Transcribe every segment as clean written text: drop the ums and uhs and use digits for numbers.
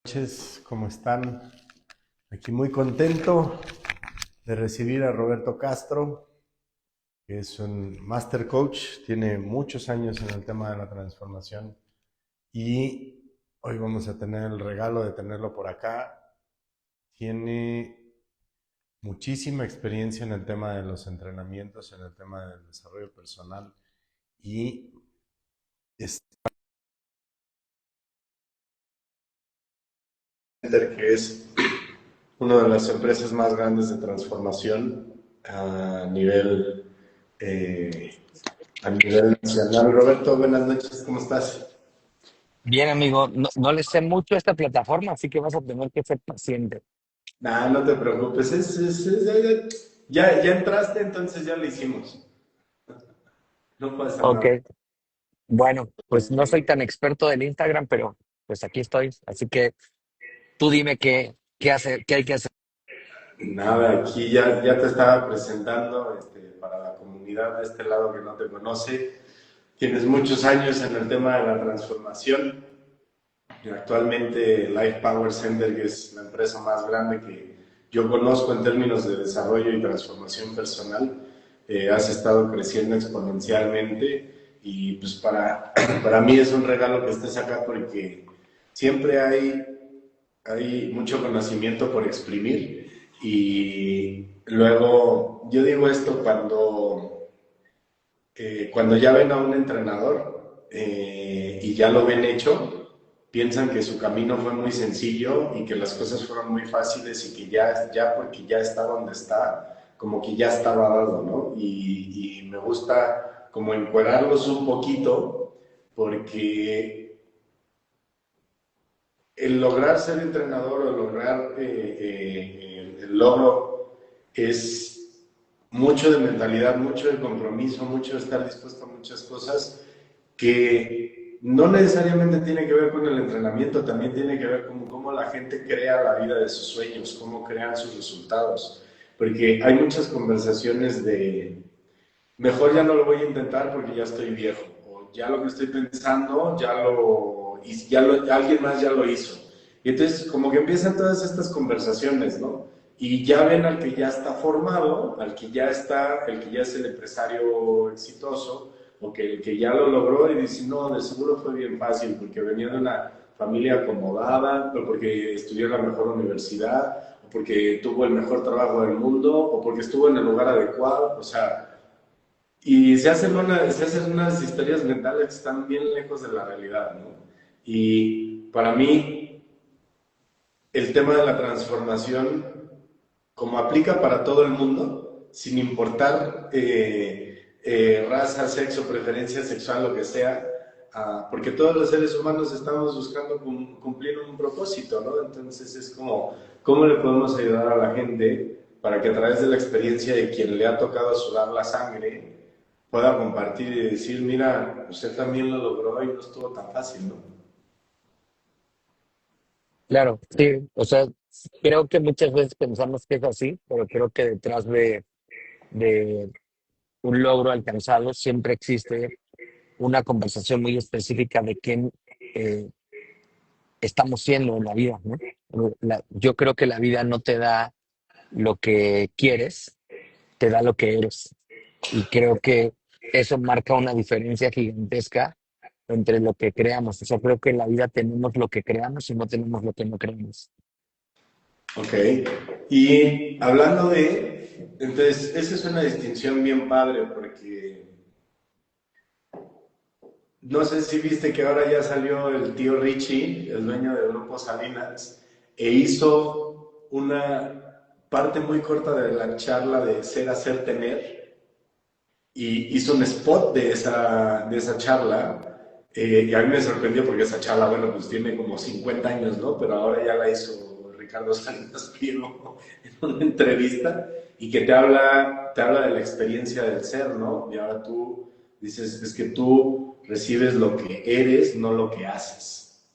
Noches, ¿cómo están? Aquí muy contento de recibir a Roberto Castro, que es un Master Coach, tiene muchos años en el tema de la transformación y hoy vamos a tener el regalo de tenerlo por acá. Tiene muchísima experiencia en el tema de los entrenamientos, en el tema del desarrollo personal y es que es una de las empresas más grandes de transformación a nivel, eh, a nivel nacional. Roberto, buenas noches, ¿cómo estás? Bien, amigo, no le sé mucho a esta plataforma, así que vas a tener que ser paciente. Nah, no te preocupes, ya entraste, entonces ya lo hicimos. No pasa Ok, nada. bueno, pues no soy tan experto del Instagram, pero pues aquí estoy. Así que tú dime qué hacer, qué hay que hacer. Nada, aquí ya te estaba presentando para la comunidad de este lado que no te conoce. Tienes muchos años en el tema de la transformación. Actualmente Life Power Center, que es la empresa más grande que yo conozco en términos de desarrollo y transformación personal, has estado creciendo exponencialmente y pues para mí es un regalo que estés acá porque siempre hay mucho conocimiento por exprimir y luego yo digo esto cuando ya ven a un entrenador y ya lo ven hecho, piensan que su camino fue muy sencillo y que las cosas fueron muy fáciles y que ya porque ya está donde está, como que ya estaba dado, ¿no? Y me gusta como encuadrarlos un poquito porque el lograr ser entrenador o lograr el logro es mucho de mentalidad, mucho de compromiso, mucho de estar dispuesto a muchas cosas que no necesariamente tiene que ver con el entrenamiento, también tiene que ver con cómo la gente crea la vida de sus sueños, cómo crean sus resultados. Porque hay muchas conversaciones de mejor ya no lo voy a intentar porque ya estoy viejo, o ya lo que estoy pensando, alguien más ya lo hizo. Y entonces como que empiezan todas estas conversaciones, ¿no? Y ya ven al que ya está formado, al que ya está, el que ya es el empresario exitoso, o que el que ya lo logró y dice, no, de seguro fue bien fácil, porque venía de una familia acomodada, o porque estudió en la mejor universidad, o porque tuvo el mejor trabajo del mundo, o porque estuvo en el lugar adecuado, o sea, y se hacen unas historias mentales que están bien lejos de la realidad, ¿no? Y para mí, el tema de la transformación, como aplica para todo el mundo, sin importar raza, sexo, preferencia sexual, lo que sea, porque todos los seres humanos estamos buscando cumplir un propósito, ¿no? Entonces es como, ¿cómo le podemos ayudar a la gente para que a través de la experiencia de quien le ha tocado sudar la sangre, pueda compartir y decir, mira, usted también lo logró y no estuvo tan fácil, ¿no? Claro, sí, o sea, creo que muchas veces pensamos que es así, pero creo que detrás de un logro alcanzado siempre existe una conversación muy específica de quién eh, estamos siendo en la vida, ¿no? Yo creo que la vida no te da lo que quieres, te da lo que eres. Y creo que eso marca una diferencia gigantesca entre lo que creamos. O sea, creo que en la vida tenemos lo que creamos y no tenemos lo que no creamos. Ok. Y hablando entonces, esa es una distinción bien padre porque no sé si viste que ahora ya salió el tío Richie, el dueño del grupo Salinas, e hizo una parte muy corta de la charla de ser, hacer, tener, y hizo un spot de esa charla. Y a mí me sorprendió porque esa charla, bueno, pues tiene como 50 años, ¿no? Pero ahora ya la hizo Ricardo Salinas Pliego en una entrevista y que te habla de la experiencia del ser, ¿no? Y ahora tú dices, es que tú recibes lo que eres, no lo que haces.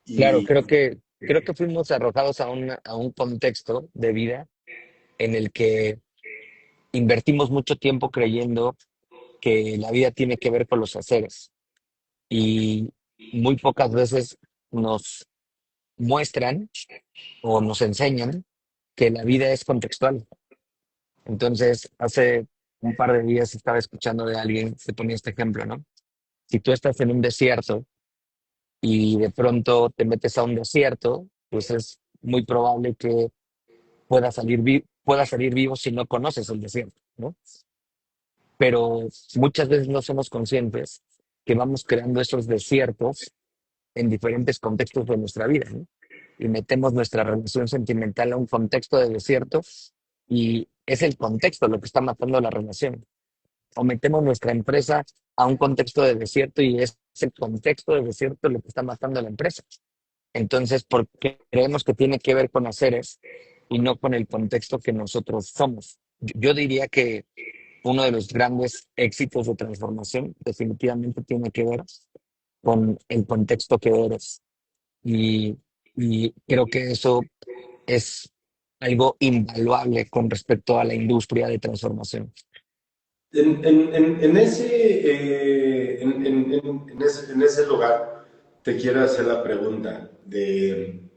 Claro, Y, creo que fuimos arrojados a un contexto de vida en el que invertimos mucho tiempo creyendo que la vida tiene que ver con los haceres y muy pocas veces muestran o nos enseñan que la vida es contextual. Entonces, hace un par de días estaba escuchando de alguien que ponía este ejemplo, ¿no? Si tú estás en un desierto y de pronto te metes a un desierto, pues es muy probable que puedas salir vivo si no conoces el desierto, ¿no? Pero muchas veces no somos conscientes que vamos creando esos desiertos en diferentes contextos de nuestra vida, ¿no? Y metemos nuestra relación sentimental a un contexto de desierto y es el contexto lo que está matando la relación. O metemos nuestra empresa a un contexto de desierto y es el contexto de desierto lo que está matando la empresa. Entonces, porque creemos que tiene que ver con haceres y no con el contexto que nosotros somos. Yo diría que uno de los grandes éxitos de transformación definitivamente tiene que ver con el contexto que eres. Y, y creo que eso es algo invaluable con respecto a la industria de transformación. En ese, en ese lugar, te quiero hacer la pregunta de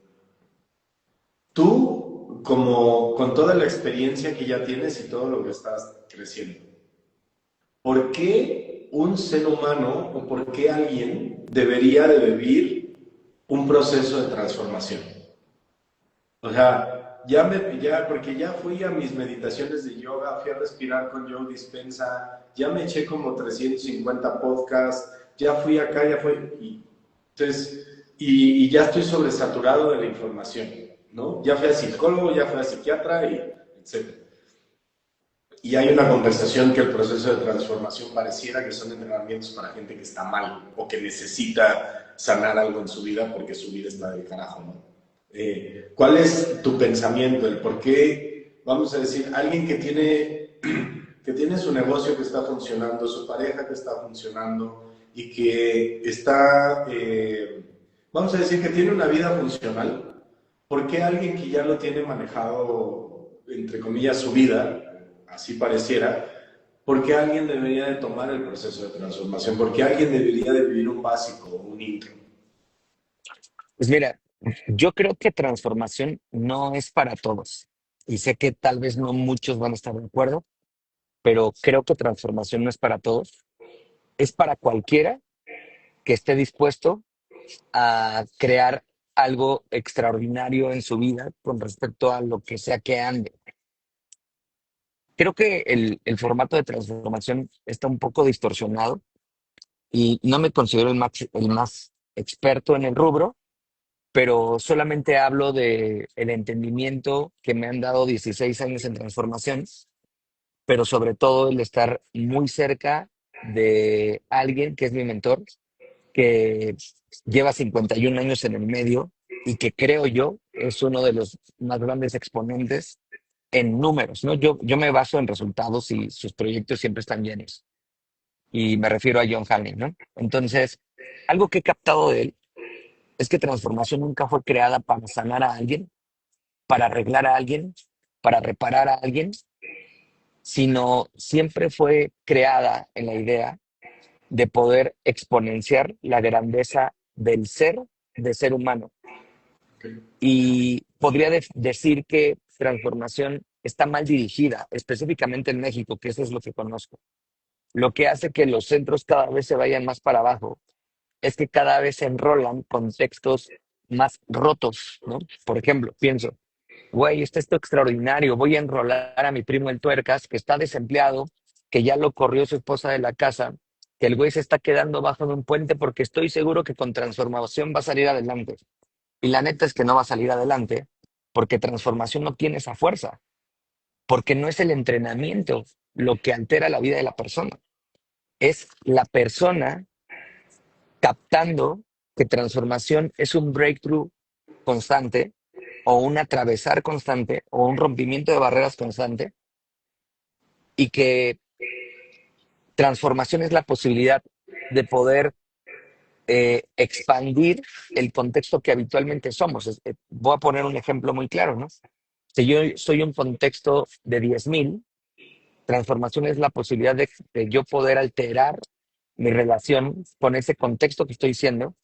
tú, como con toda la experiencia que ya tienes y todo lo que estás creciendo, ¿por qué un ser humano o por qué alguien debería de vivir un proceso de transformación? O sea, porque ya fui a mis meditaciones de yoga, fui a respirar con Joe Dispensa, ya me eché como 350 podcasts, ya fui acá, ya fui, y ya estoy sobresaturado de la información, ¿no? Ya fui a psicólogo, ya fui a psiquiatra, y etcétera. Y hay una conversación que el proceso de transformación pareciera que son entrenamientos para gente que está mal o que necesita sanar algo en su vida porque su vida está del carajo, ¿no? ¿Cuál es tu pensamiento? El por qué, vamos a decir, alguien que tiene su negocio que está funcionando, su pareja que está funcionando y que está, vamos a decir, que tiene una vida funcional, ¿por qué alguien que ya lo tiene manejado, entre comillas, su vida, así pareciera, por qué alguien debería de tomar el proceso de transformación? ¿Por qué alguien debería de vivir un básico, un intro? Pues mira, yo creo que transformación no es para todos. Y sé que tal vez no muchos van a estar de acuerdo, pero creo que transformación no es para todos. Es para cualquiera que esté dispuesto a crear algo extraordinario en su vida con respecto a lo que sea que ande. Creo que el formato de transformación está un poco distorsionado y no me considero el más experto en el rubro, pero solamente hablo de el entendimiento que me han dado 16 años en transformación, pero sobre todo el estar muy cerca de alguien que es mi mentor, que lleva 51 años en el medio y que creo yo es uno de los más grandes exponentes en números, ¿no? Yo me baso en resultados y sus proyectos siempre están llenos. Y me refiero a John Hanning, ¿no? Entonces, algo que he captado de él es que transformación nunca fue creada para sanar a alguien, para arreglar a alguien, para reparar a alguien, sino siempre fue creada en la idea de poder exponenciar la grandeza del ser, de ser humano. Okay. Y podría decir que transformación está mal dirigida, específicamente en México, que eso es lo que conozco. Lo que hace que los centros cada vez se vayan más para abajo es que cada vez se enrolan contextos más rotos, ¿no? Por ejemplo, pienso, güey, esto extraordinario, voy a enrolar a mi primo el Tuercas, que está desempleado, que ya lo corrió su esposa de la casa, que el güey se está quedando bajo de un puente porque estoy seguro que con transformación va a salir adelante. Y la neta es que no va a salir adelante porque transformación no tiene esa fuerza, porque no es el entrenamiento lo que altera la vida de la persona, es la persona captando que transformación es un breakthrough constante o un atravesar constante o un rompimiento de barreras constante y que transformación es la posibilidad de poder expandir el contexto que habitualmente somos. Voy a poner un ejemplo muy claro, ¿no? Si yo soy un contexto de 10,000, transformación es la posibilidad de yo poder alterar mi relación con ese contexto que estoy siendo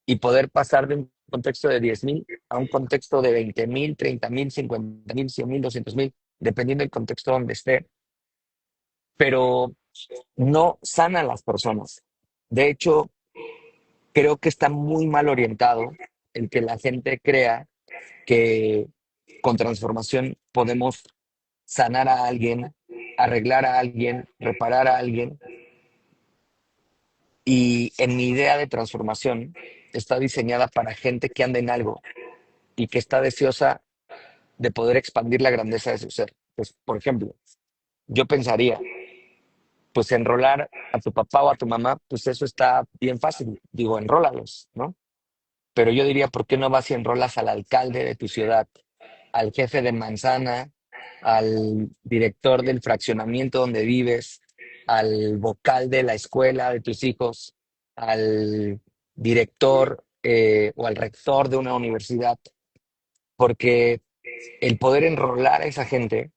y poder pasar de un contexto de 10,000 a un contexto de 20,000, 30,000, 50,000, 100,000, 200,000, dependiendo del contexto donde esté, pero no sana a las personas. De hecho, creo que está muy mal orientado el que la gente crea que con transformación podemos sanar a alguien, arreglar a alguien, reparar a alguien. Y en mi idea de transformación está diseñada para gente que anda en algo y que está deseosa de poder expandir la grandeza de su ser. Pues, por ejemplo, yo pensaría, pues enrolar a tu papá o a tu mamá, pues eso está bien fácil. Digo, enrólalos, ¿no? Pero yo diría, ¿por qué no vas y enrolas al alcalde de tu ciudad, al jefe de manzana, al director del fraccionamiento donde vives, al vocal de la escuela de tus hijos, al director o al rector de una universidad? Porque el poder enrolar a esa gente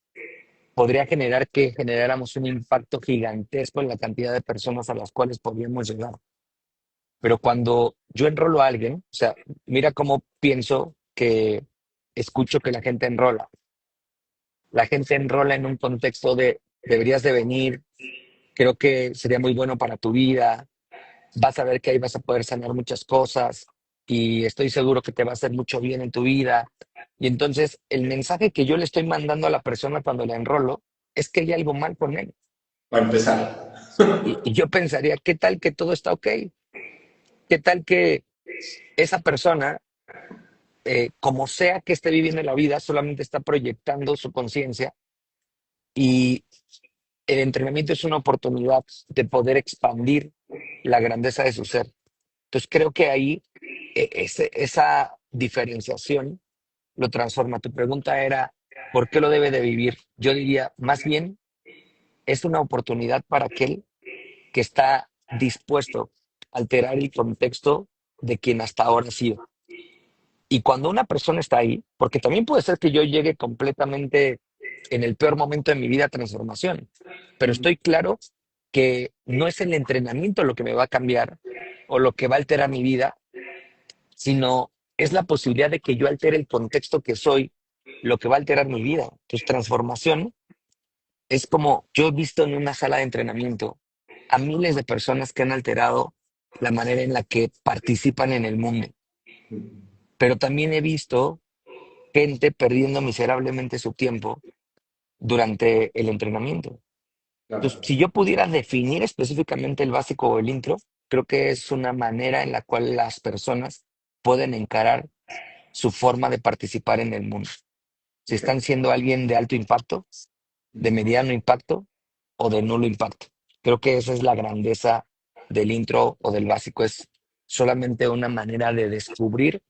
podría generar que generáramos un impacto gigantesco en la cantidad de personas a las cuales podríamos llegar. Pero cuando yo enrolo a alguien, o sea, mira cómo pienso que escucho que la gente enrola. La gente enrola en un contexto de deberías de venir, creo que sería muy bueno para tu vida, vas a ver que ahí vas a poder sanar muchas cosas y estoy seguro que te va a hacer mucho bien en tu vida. Y entonces el mensaje que yo le estoy mandando a la persona cuando la enrolo es que hay algo mal con él. Para empezar. Y yo pensaría, ¿qué tal que todo está ok? ¿Qué tal que esa persona, como sea que esté viviendo la vida, solamente está proyectando su conciencia y el entrenamiento es una oportunidad de poder expandir la grandeza de su ser? Entonces creo que ahí esa diferenciación lo transforma. Tu pregunta era, ¿por qué lo debe de vivir? Yo diría, más bien, es una oportunidad para aquel que está dispuesto a alterar el contexto de quien hasta ahora ha sido. Y cuando una persona está ahí, porque también puede ser que yo llegue completamente en el peor momento de mi vida a transformación, pero estoy claro que no es el entrenamiento lo que me va a cambiar o lo que va a alterar mi vida, sino es la posibilidad de que yo altere el contexto que soy, lo que va a alterar mi vida. Entonces, transformación es como yo he visto en una sala de entrenamiento a miles de personas que han alterado la manera en la que participan en el mundo, pero también he visto gente perdiendo miserablemente su tiempo durante el entrenamiento. Entonces, Claro. si yo pudiera definir específicamente el básico o el intro, creo que es una manera en la cual las personas pueden encarar su forma de participar en el mundo. Si Ok. están siendo alguien de alto impacto, de mediano impacto o de nulo impacto. Creo que esa es la grandeza del intro o del básico, es solamente una manera de descubrir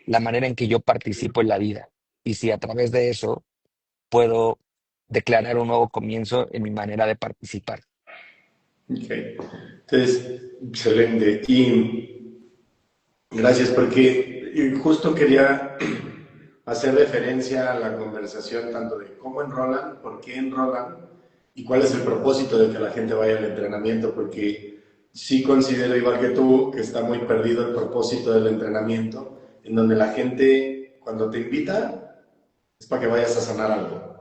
la manera en que yo participo en la vida. Y si a través de eso puedo declarar un nuevo comienzo en mi manera de participar. Ok. Entonces, excelente. Y gracias, porque justo quería hacer referencia a la conversación tanto de cómo enrolan, por qué enrolan y cuál es el propósito de que la gente vaya al entrenamiento, porque sí considero, igual que tú, que está muy perdido el propósito del entrenamiento, en donde la gente, cuando te invita, es para que vayas a sanar algo.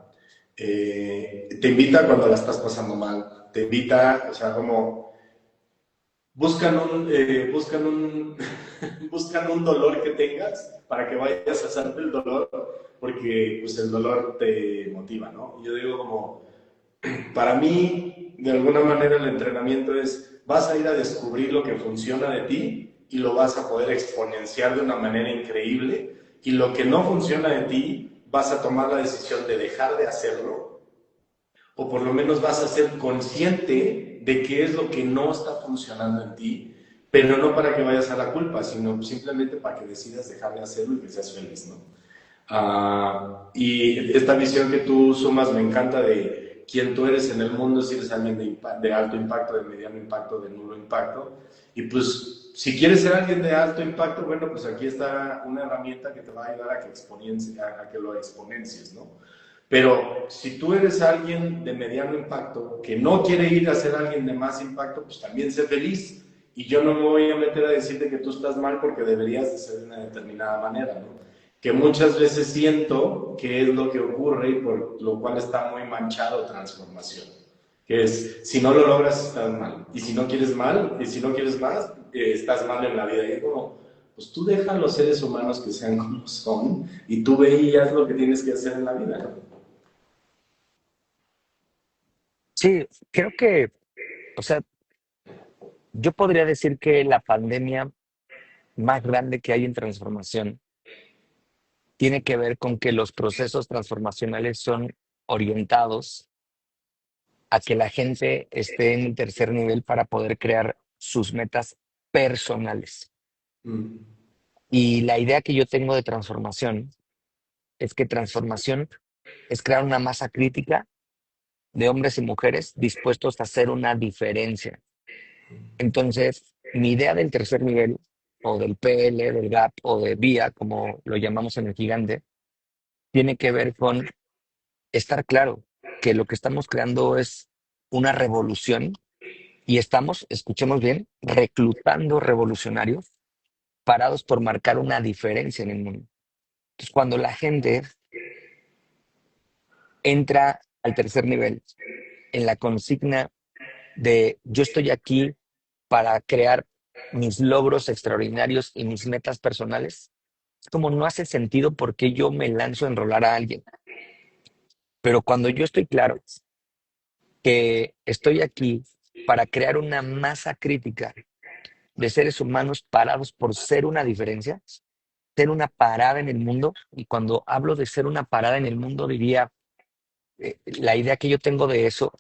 Te invita cuando la estás pasando mal, te invita, o sea, como buscan un, buscan un dolor que tengas para que vayas a sanar el dolor, porque pues el dolor te motiva, ¿no? Yo digo como, para mí, de alguna manera el entrenamiento es, vas a ir a descubrir lo que funciona de ti y lo vas a poder exponenciar de una manera increíble, y lo que no funciona de ti, vas a tomar la decisión de dejar de hacerlo, o por lo menos vas a ser consciente de qué es lo que no está funcionando en ti, pero no para que vayas a la culpa, sino simplemente para que decidas dejar de hacerlo y que seas feliz, ¿no? Y esta visión que tú sumas me encanta de quién tú eres en el mundo, si eres alguien de alto impacto, de mediano impacto, de nulo impacto. Y pues, si quieres ser alguien de alto impacto, bueno, pues aquí está una herramienta que te va a ayudar a que lo exponencies, ¿no? Pero si tú eres alguien de mediano impacto que no quiere ir a ser alguien de más impacto, pues también sé feliz Y yo no me voy a meter a decirte que tú estás mal porque deberías de ser de una determinada manera, ¿no? Que muchas veces siento que es lo que ocurre y por lo cual está muy manchado transformación. Que es, si no lo logras, estás mal. Y si no quieres mal, y si no quieres más, estás mal en la vida. Y es como, pues tú deja a los seres humanos que sean como son y tú ve y haz lo que tienes que hacer en la vida, ¿no? Sí, creo que, o sea, yo podría decir que la pandemia más grande que hay en transformación tiene que ver con que los procesos transformacionales son orientados a que la gente esté en tercer nivel para poder crear sus metas personales. Mm. Y la idea que yo tengo de transformación es que transformación es crear una masa crítica de hombres y mujeres dispuestos a hacer una diferencia. Entonces, mi idea del tercer nivel, o del PL, del GAP, o de VIA, como lo llamamos en el gigante, tiene que ver con estar claro que lo que estamos creando es una revolución y estamos, escuchemos bien, reclutando revolucionarios parados por marcar una diferencia en el mundo. Entonces, cuando la gente entra al tercer nivel en la consigna de yo estoy aquí para crear mis logros extraordinarios y mis metas personales, es como no hace sentido porque yo me lanzo a enrolar a alguien. Pero cuando yo estoy claro que estoy aquí para crear una masa crítica de seres humanos parados por ser una diferencia, ser una parada en el mundo, y cuando hablo de ser una parada en el mundo, diría, la idea que yo tengo de eso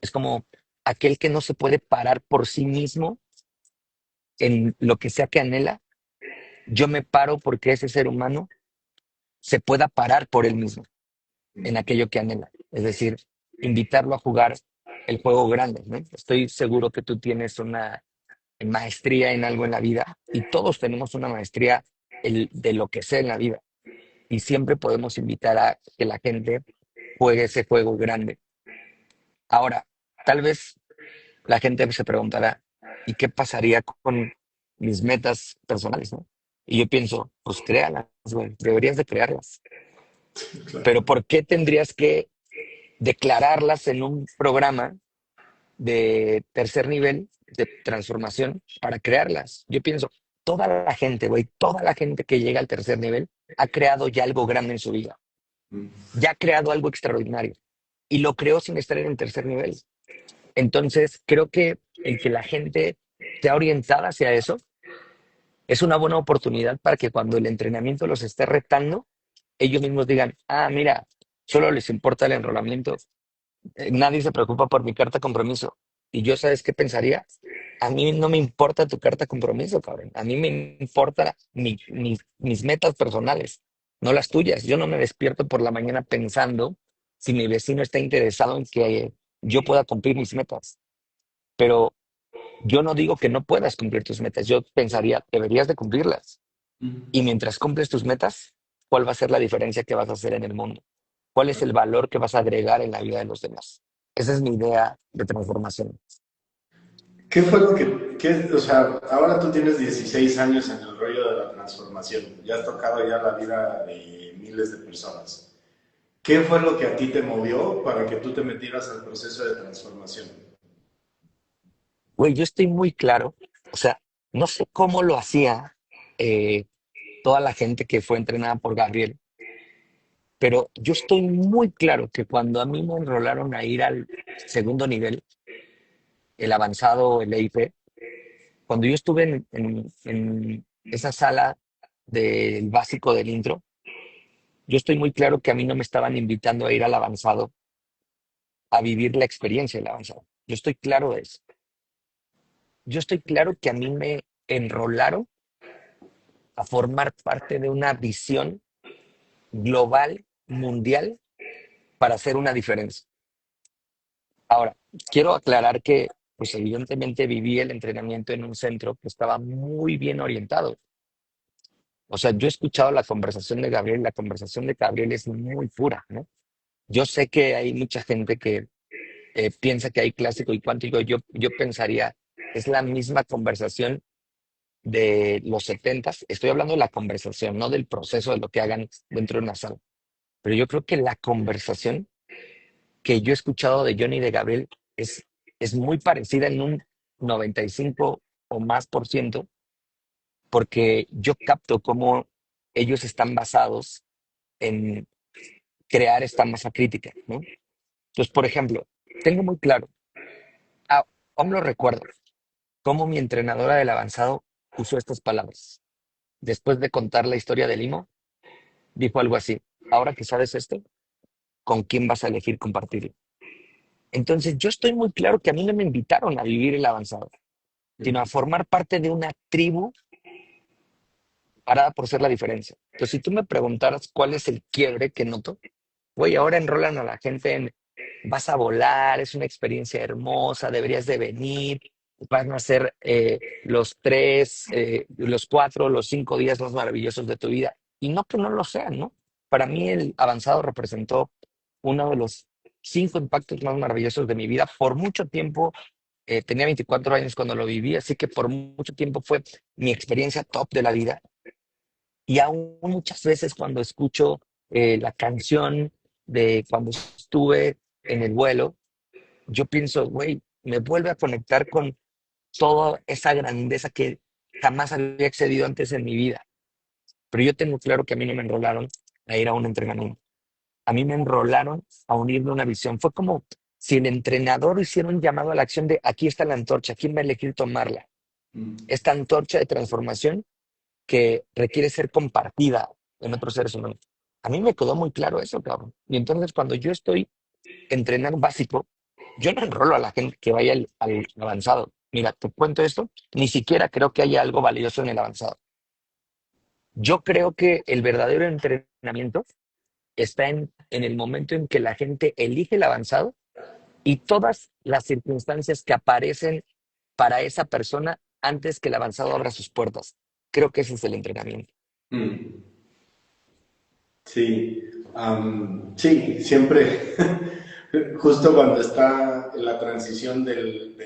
es como aquel que no se puede parar por sí mismo en lo que sea que anhela, yo me paro porque ese ser humano se pueda parar por él mismo en aquello que anhela. Es decir, invitarlo a jugar el juego grande, ¿no? Estoy seguro que tú tienes una maestría en algo en la vida y todos tenemos una maestría de lo que sea en la vida. Y siempre podemos invitar a que la gente juegue ese juego grande. Ahora, tal vez la gente se preguntará, ¿y qué pasaría con mis metas personales, no? Y yo pienso, pues créalas, güey, deberías de crearlas. Pero Claro. ¿por qué tendrías que declararlas en un programa de tercer nivel de transformación para crearlas? Yo pienso, toda la gente, güey, toda la gente que llega al tercer nivel ha creado ya algo grande en su vida, Mm. ya ha creado algo extraordinario y lo creó sin estar en el tercer nivel. Entonces, creo que el que la gente sea orientada hacia eso es una buena oportunidad para que cuando el entrenamiento los esté retando, ellos mismos digan, ah, mira, solo les importa el enrolamiento, nadie se preocupa por mi carta compromiso. Y yo, ¿sabes qué pensaría? A mí no me importa tu carta compromiso, cabrón. A mí me importa mis metas personales, no las tuyas. Yo no me despierto por la mañana pensando si mi vecino está interesado en que yo pueda cumplir mis metas. Pero yo no digo que no puedas cumplir tus metas. Yo pensaría, deberías de cumplirlas. Y Mm. mientras cumples tus metas, ¿cuál va a ser la diferencia que vas a hacer en el mundo? ¿Cuál es el valor que vas a agregar en la vida de los demás? Esa es mi idea de transformación. ¿Qué fue lo o sea, ahora tú tienes 16 años en el rollo de la transformación, ya has tocado ya la vida de miles de personas. ¿Qué fue lo que a ti te movió para que tú te metieras al proceso de transformación? Güey, yo estoy muy claro, o sea, no sé cómo lo hacía eh, toda la gente que fue entrenada por Gabriel, pero yo estoy muy claro que cuando a mí me enrolaron a ir al segundo nivel, el avanzado, el EIP, cuando yo estuve en esa sala del básico del intro, yo estoy muy claro que a mí no me estaban invitando a ir al avanzado, a vivir la experiencia del avanzado. Yo estoy claro de eso. Yo estoy claro que a mí me enrolaron a formar parte de una visión global, mundial, para hacer una diferencia. Ahora, quiero aclarar que, pues evidentemente viví el entrenamiento en un centro que estaba muy bien orientado. O sea, yo he escuchado la conversación de Gabriel, la conversación de Gabriel es muy pura, ¿no? Yo sé que hay mucha gente que piensa que hay clásico y cuántico. Yo pensaría, es la misma conversación de los setentas. Estoy hablando de la conversación, no del proceso de lo que hagan dentro de una sala. Pero yo creo que la conversación que yo he escuchado de Johnny y de Gabriel es, es muy parecida en un 95 o más por ciento, porque yo capto cómo ellos están basados en crear esta masa crítica, ¿no? Entonces, por ejemplo, tengo muy claro, ah, aún lo recuerdo, cómo mi entrenadora del avanzado usó estas palabras. Después de contar la historia de Limo, dijo algo así: ahora que sabes esto, ¿con quién vas a elegir compartirlo? Entonces, yo estoy muy claro que a mí no me invitaron a vivir el avanzado, sino a formar parte de una tribu parada por ser la diferencia. Entonces, si tú me preguntaras cuál es el quiebre que noto, güey, ahora enrolan a la gente en: vas a volar, es una experiencia hermosa, deberías de venir, van a ser los 3, los 4, los 5 días más maravillosos de tu vida. Y no que no lo sean, ¿no? Para mí el avanzado representó uno de los 5 impactos más maravillosos de mi vida. Por mucho tiempo, tenía 24 años cuando lo viví, así que por mucho tiempo fue mi experiencia top de la vida. Y aún muchas veces cuando escucho la canción de cuando estuve en el vuelo, yo pienso, güey, me vuelve a conectar con toda esa grandeza que jamás había excedido antes en mi vida. Pero yo tengo claro que a mí no me enrolaron a ir a un entrenamiento. A mí me enrolaron a unirme a una visión. Fue como si el entrenador hiciera un llamado a la acción de: aquí está la antorcha, ¿quién va a elegir tomarla? Esta antorcha de transformación que requiere ser compartida en otros seres humanos. A mí me quedó muy claro eso, cabrón. Y entonces cuando yo estoy entrenando básico, yo no enrolo a la gente que vaya al avanzado. Mira, te cuento esto, ni siquiera creo que haya algo valioso en el avanzado. Yo creo que el verdadero entrenamiento está en el momento en que la gente elige el avanzado y todas las circunstancias que aparecen para esa persona antes que el avanzado abra sus puertas. Creo que ese es el entrenamiento. Mm. Sí, sí, siempre, justo cuando está en la transición del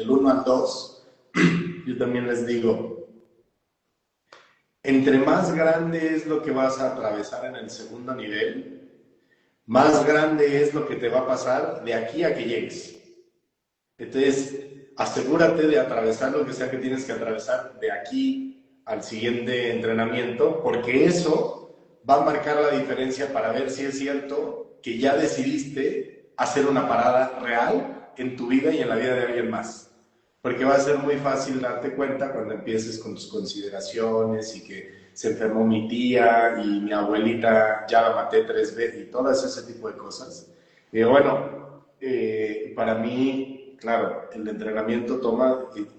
1 al 2, yo también les digo, entre más grande es lo que vas a atravesar en el segundo nivel, más grande es lo que te va a pasar de aquí a que llegues. Entonces, asegúrate de atravesar lo que sea que tienes que atravesar de aquí al siguiente entrenamiento, porque eso va a marcar la diferencia para ver si es cierto que ya decidiste hacer una parada real en tu vida y en la vida de alguien más. Porque va a ser muy fácil darte cuenta cuando empieces con tus consideraciones y que se enfermó mi tía y mi abuelita ya la maté 3 veces y todo ese tipo de cosas. Y bueno, para mí, claro, el entrenamiento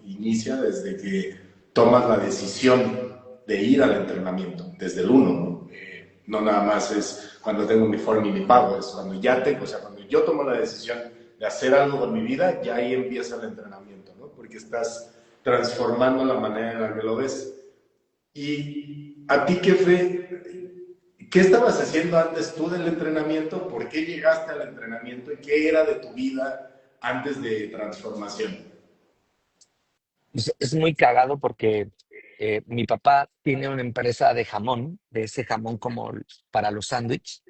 inicia desde que tomas la decisión de ir al entrenamiento, desde el uno, ¿no? No nada más es cuando tengo mi forma y mi pago, es cuando ya tengo, o sea, cuando yo tomo la decisión de hacer algo con mi vida, ya ahí empieza el entrenamiento, ¿no? Porque estás transformando la manera en la que lo ves. ¿Y a ti qué fue? ¿Qué estabas haciendo antes tú del entrenamiento? ¿Por qué llegaste al entrenamiento? ¿Y qué era de tu vida antes de transformación? Es muy cagado porque mi papá tiene una empresa de jamón, de ese jamón como para los sándwiches,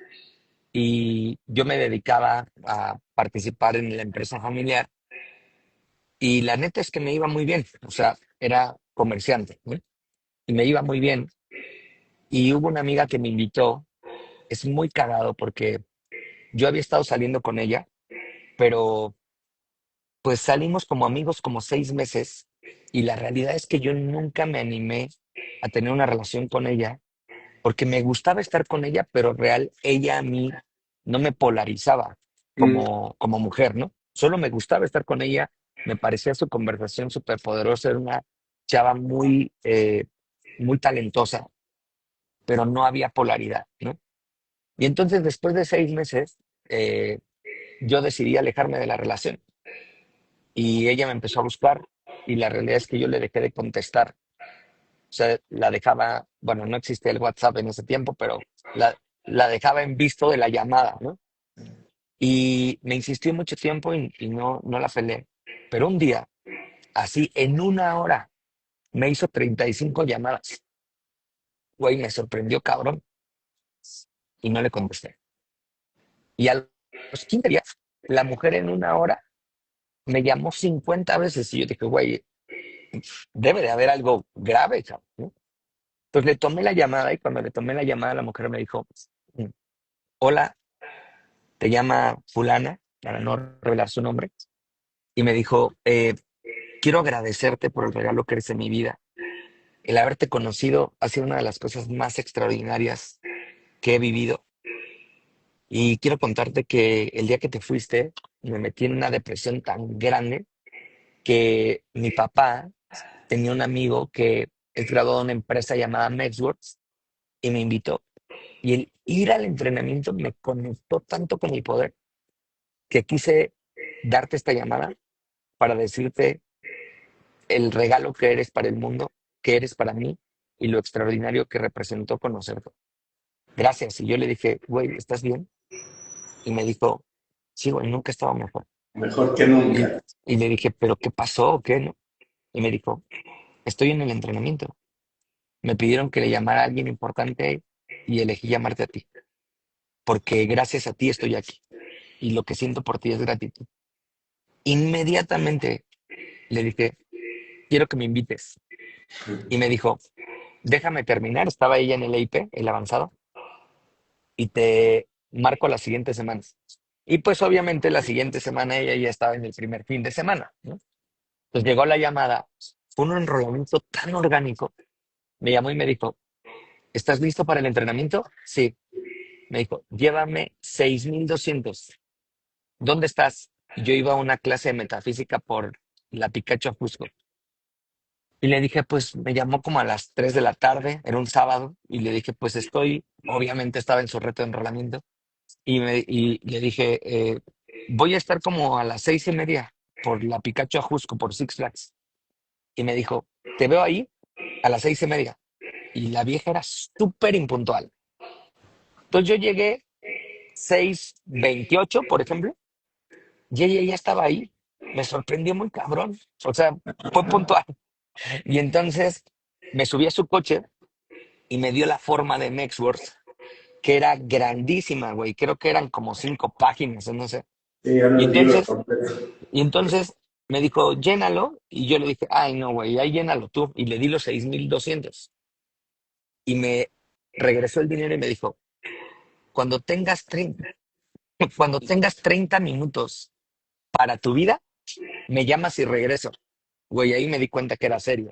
y yo me dedicaba a participar en la empresa familiar y la neta es que me iba muy bien, o sea, era comerciante, ¿no? Y me iba muy bien. Y hubo una amiga que me invitó, es muy cagado porque yo había estado saliendo con ella, pero pues salimos como amigos como 6 meses y la realidad es que yo nunca me animé a tener una relación con ella porque me gustaba estar con ella, pero real, ella a mí no me polarizaba Mm, como mujer, ¿no? Solo me gustaba estar con ella, me parecía su conversación súper poderosa, era una chava muy talentosa, pero no había polaridad, ¿no? Y entonces después de 6 meses, eh, yo decidí alejarme de la relación y ella me empezó a buscar y la realidad es que yo le dejé de contestar. O sea, la dejaba, bueno, no existía el WhatsApp en ese tiempo, pero la dejaba en visto de la llamada, ¿no? Y me insistió mucho tiempo y no la pelé. Pero un día Así, en una hora, me hizo 35 llamadas. Güey, me sorprendió, cabrón, y no le contesté. Y a los 15 días, la mujer en una hora me llamó 50 veces y yo dije, güey, debe de haber algo grave, cabrón, ¿no? Entonces le tomé la llamada y cuando le tomé la llamada, la mujer me dijo, "Mm, hola, te llama fulana, para no revelar su nombre, y me dijo, quiero agradecerte por el regalo que eres en mi vida. El haberte conocido ha sido una de las cosas más extraordinarias que he vivido. Y quiero contarte que el día que te fuiste, me metí en una depresión tan grande que mi papá tenía un amigo que es graduado de una empresa llamada Mexworks y me invitó. Y el ir al entrenamiento me conectó tanto con mi poder que quise darte esta llamada para decirte el regalo que eres para el mundo, que eres para mí y lo extraordinario que representó conocerte. Gracias. Y yo le dije, güey, ¿estás bien? Y me dijo, sí, güey, nunca he estado mejor. Mejor que Y, nunca. y le dije, ¿pero qué pasó o qué no? Y me dijo, estoy en el entrenamiento. Me pidieron que le llamara a alguien importante y elegí llamarte a ti, porque gracias a ti estoy aquí y lo que siento por ti es gratitud. Inmediatamente le dije, quiero que me invites. Y me dijo, déjame terminar. Estaba ella en el EIP, el avanzado, y te marco las siguientes semanas. Y pues obviamente la siguiente semana ella ya estaba en el primer fin de semana, ¿no? Entonces llegó la llamada, fue un enrolamiento tan orgánico. Me llamó y me dijo, ¿estás listo para el entrenamiento? Sí. Me dijo, llévame 6,200. ¿Dónde estás? Y yo iba a una clase de metafísica por la Picacho Jusco. Y le dije, pues me llamó como a las 3 de la tarde, era un sábado, y le dije, pues estoy, obviamente estaba en su reto de enrolamiento, y le dije, voy a estar como a las 6:30 por la Picacho Ajusco, por Six Flags. Y me dijo, te veo ahí a las 6:30. Y la vieja era súper impuntual. Entonces yo llegué 6:28, por ejemplo, y ella ya estaba ahí. Me sorprendió muy cabrón. O sea, fue puntual. Y entonces me subí a su coche y me dio la forma de Mexworth, que era grandísima, güey. Creo que eran como 5 páginas, o no sé. Sí, era Y un libro entonces, completo. y entonces me dijo, llénalo. Y yo le dije, ay, no, güey, ahí llénalo tú. Y le di los 6,200. Y me regresó el dinero y me dijo, cuando tengas 30, cuando tengas 30 minutos para tu vida, me llamas y regreso. Güey, ahí me di cuenta que era serio.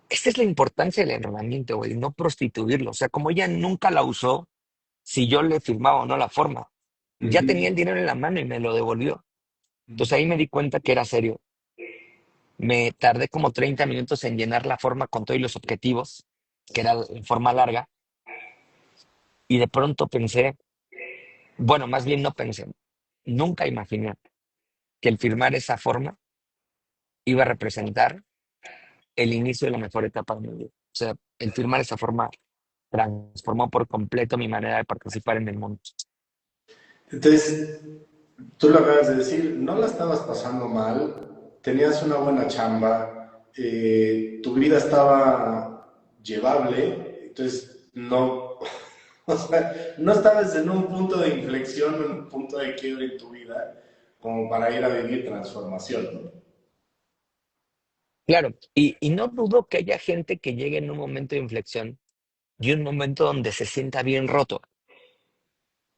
Esta es la importancia del entrenamiento, güey, no prostituirlo. O sea, como ella nunca la usó, si yo le firmaba o no la forma, ya tenía Ujú. el dinero en la mano y me lo devolvió. Entonces ahí me di cuenta que era serio. Me tardé como 30 minutos en llenar la forma con todos los objetivos, que era la forma larga, y de pronto pensé, bueno, más bien no pensé, nunca imaginé que el firmar esa forma iba a representar el inicio de la mejor etapa de mi vida. O sea, el firmar esa forma transformó por completo mi manera de participar en el mundo. Entonces, tú lo acabas de decir, no la estabas pasando mal, tenías una buena chamba, tu vida estaba llevable, entonces no, o sea, no estabas en un punto de inflexión, en un punto de quiebre en tu vida, como para ir a vivir transformación, ¿no? Claro, y no dudo que haya gente que llegue en un momento de inflexión y un momento donde se sienta bien roto.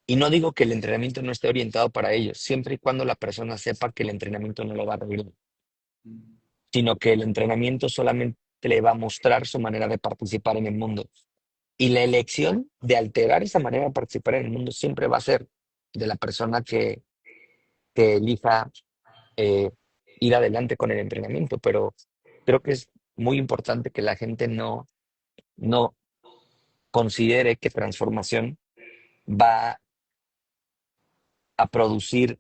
Y no digo que el entrenamiento no esté orientado para ellos, siempre y cuando la persona sepa que el entrenamiento no lo va a arreglar, sino que el entrenamiento solamente le va a mostrar su manera de participar en el mundo. Y la elección de alterar esa manera de participar en el mundo siempre va a ser de la persona que elija eh, ir adelante con el entrenamiento. Pero creo que es muy importante que la gente no considere que transformación va a producir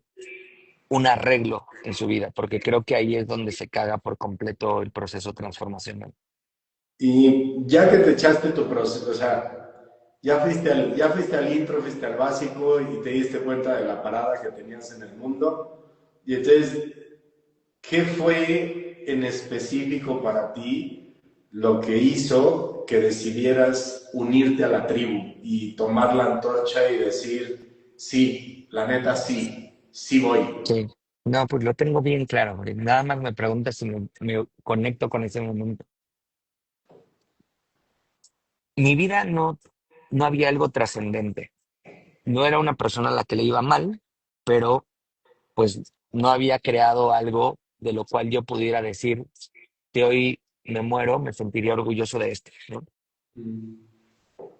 un arreglo en su vida, porque creo que ahí es donde se caga por completo el proceso transformacional. Y ya que te echaste tu proceso, o sea, ya fuiste al intro, fuiste al básico y te diste cuenta de la parada que tenías en el mundo. Y entonces, ¿qué fue? en específico para ti lo que hizo que decidieras unirte a la tribu y tomar la antorcha y decir, sí, la neta sí, sí voy? Sí. No, pues lo tengo bien claro, porque nada más me preguntas si me conecto con ese momento. Mi vida no había algo trascendente. No era una persona a la que le iba mal, pero pues no había creado algo de lo cual yo pudiera decir, si hoy me muero, me sentiría orgulloso de esto, ¿no?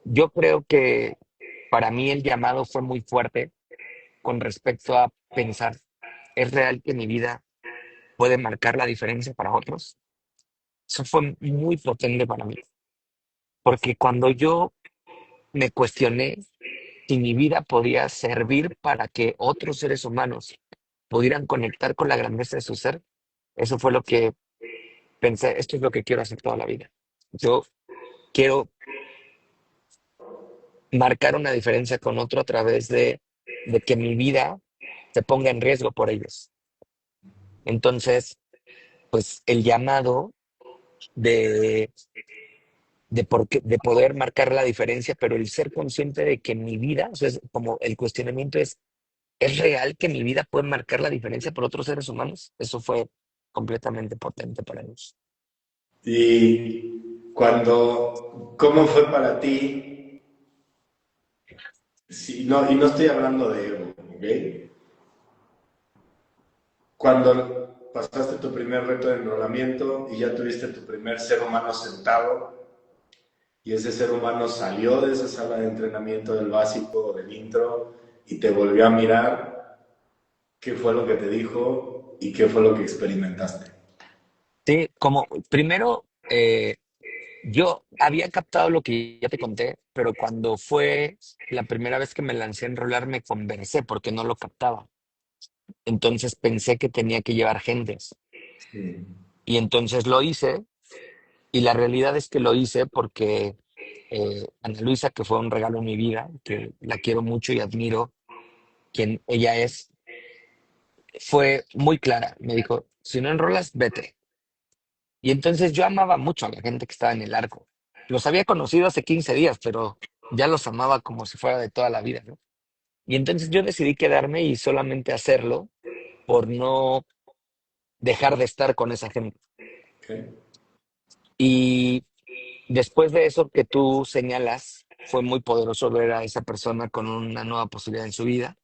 Yo creo que para mí el llamado fue muy fuerte con respecto a pensar, ¿es real que mi vida puede marcar la diferencia para otros? Eso fue muy potente para mí, porque cuando yo me cuestioné si mi vida podía servir para que otros seres humanos pudieran conectar con la grandeza de su ser, eso fue lo que pensé, esto es lo que quiero hacer toda la vida. Yo quiero marcar una diferencia con otro a través de que mi vida se ponga en riesgo por ellos. Entonces, pues el llamado de, de poder marcar la diferencia, pero el ser consciente de que mi vida, o sea, es como el cuestionamiento ¿es real que mi vida puede marcar la diferencia por otros seres humanos? Eso fue completamente potente para mí. Y ¿cómo fue para ti? Sí, no, y no estoy hablando de ego, ¿ok? Cuando pasaste tu primer reto de enrolamiento y ya tuviste tu primer ser humano sentado y ese ser humano salió de esa sala de entrenamiento del básico o del intro y te volvió a mirar, ¿qué fue lo que te dijo y qué fue lo que experimentaste? Sí, como primero, yo había captado lo que ya te conté, pero cuando fue la primera vez que me lancé a enrolar me conversé porque no lo captaba. Entonces pensé que tenía que llevar gentes. Y entonces lo hice, y la realidad es que lo hice porque Ana Luisa, que fue un regalo en mi vida, que la quiero mucho y admiro quien ella es, fue muy clara. Me dijo, si no enrolas, vete. Y entonces yo amaba mucho a la gente que estaba en el arco. Los había conocido hace 15 días, pero ya los amaba como si fuera de toda la vida, ¿no? Y entonces yo decidí quedarme y solamente hacerlo por no dejar de estar con esa gente. ¿Okay? Y después de eso que tú señalas, fue muy poderoso ver a esa persona con una nueva posibilidad en su vida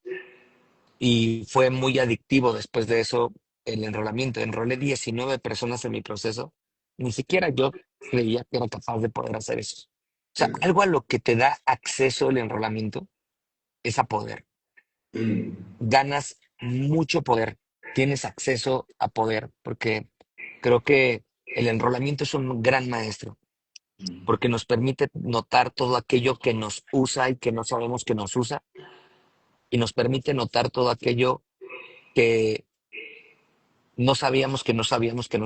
y fue muy adictivo después de eso el enrolamiento. Enrolé 19 personas en mi proceso. Ni siquiera yo creía que era capaz de poder hacer eso. O sea, algo a lo que te da acceso el enrolamiento es a poder. Ganas mucho poder, tienes acceso a poder, porque creo que el enrolamiento es un gran maestro, porque nos permite notar todo aquello que nos usa y que no sabemos que nos usa, y nos permite notar todo aquello que no sabíamos que nos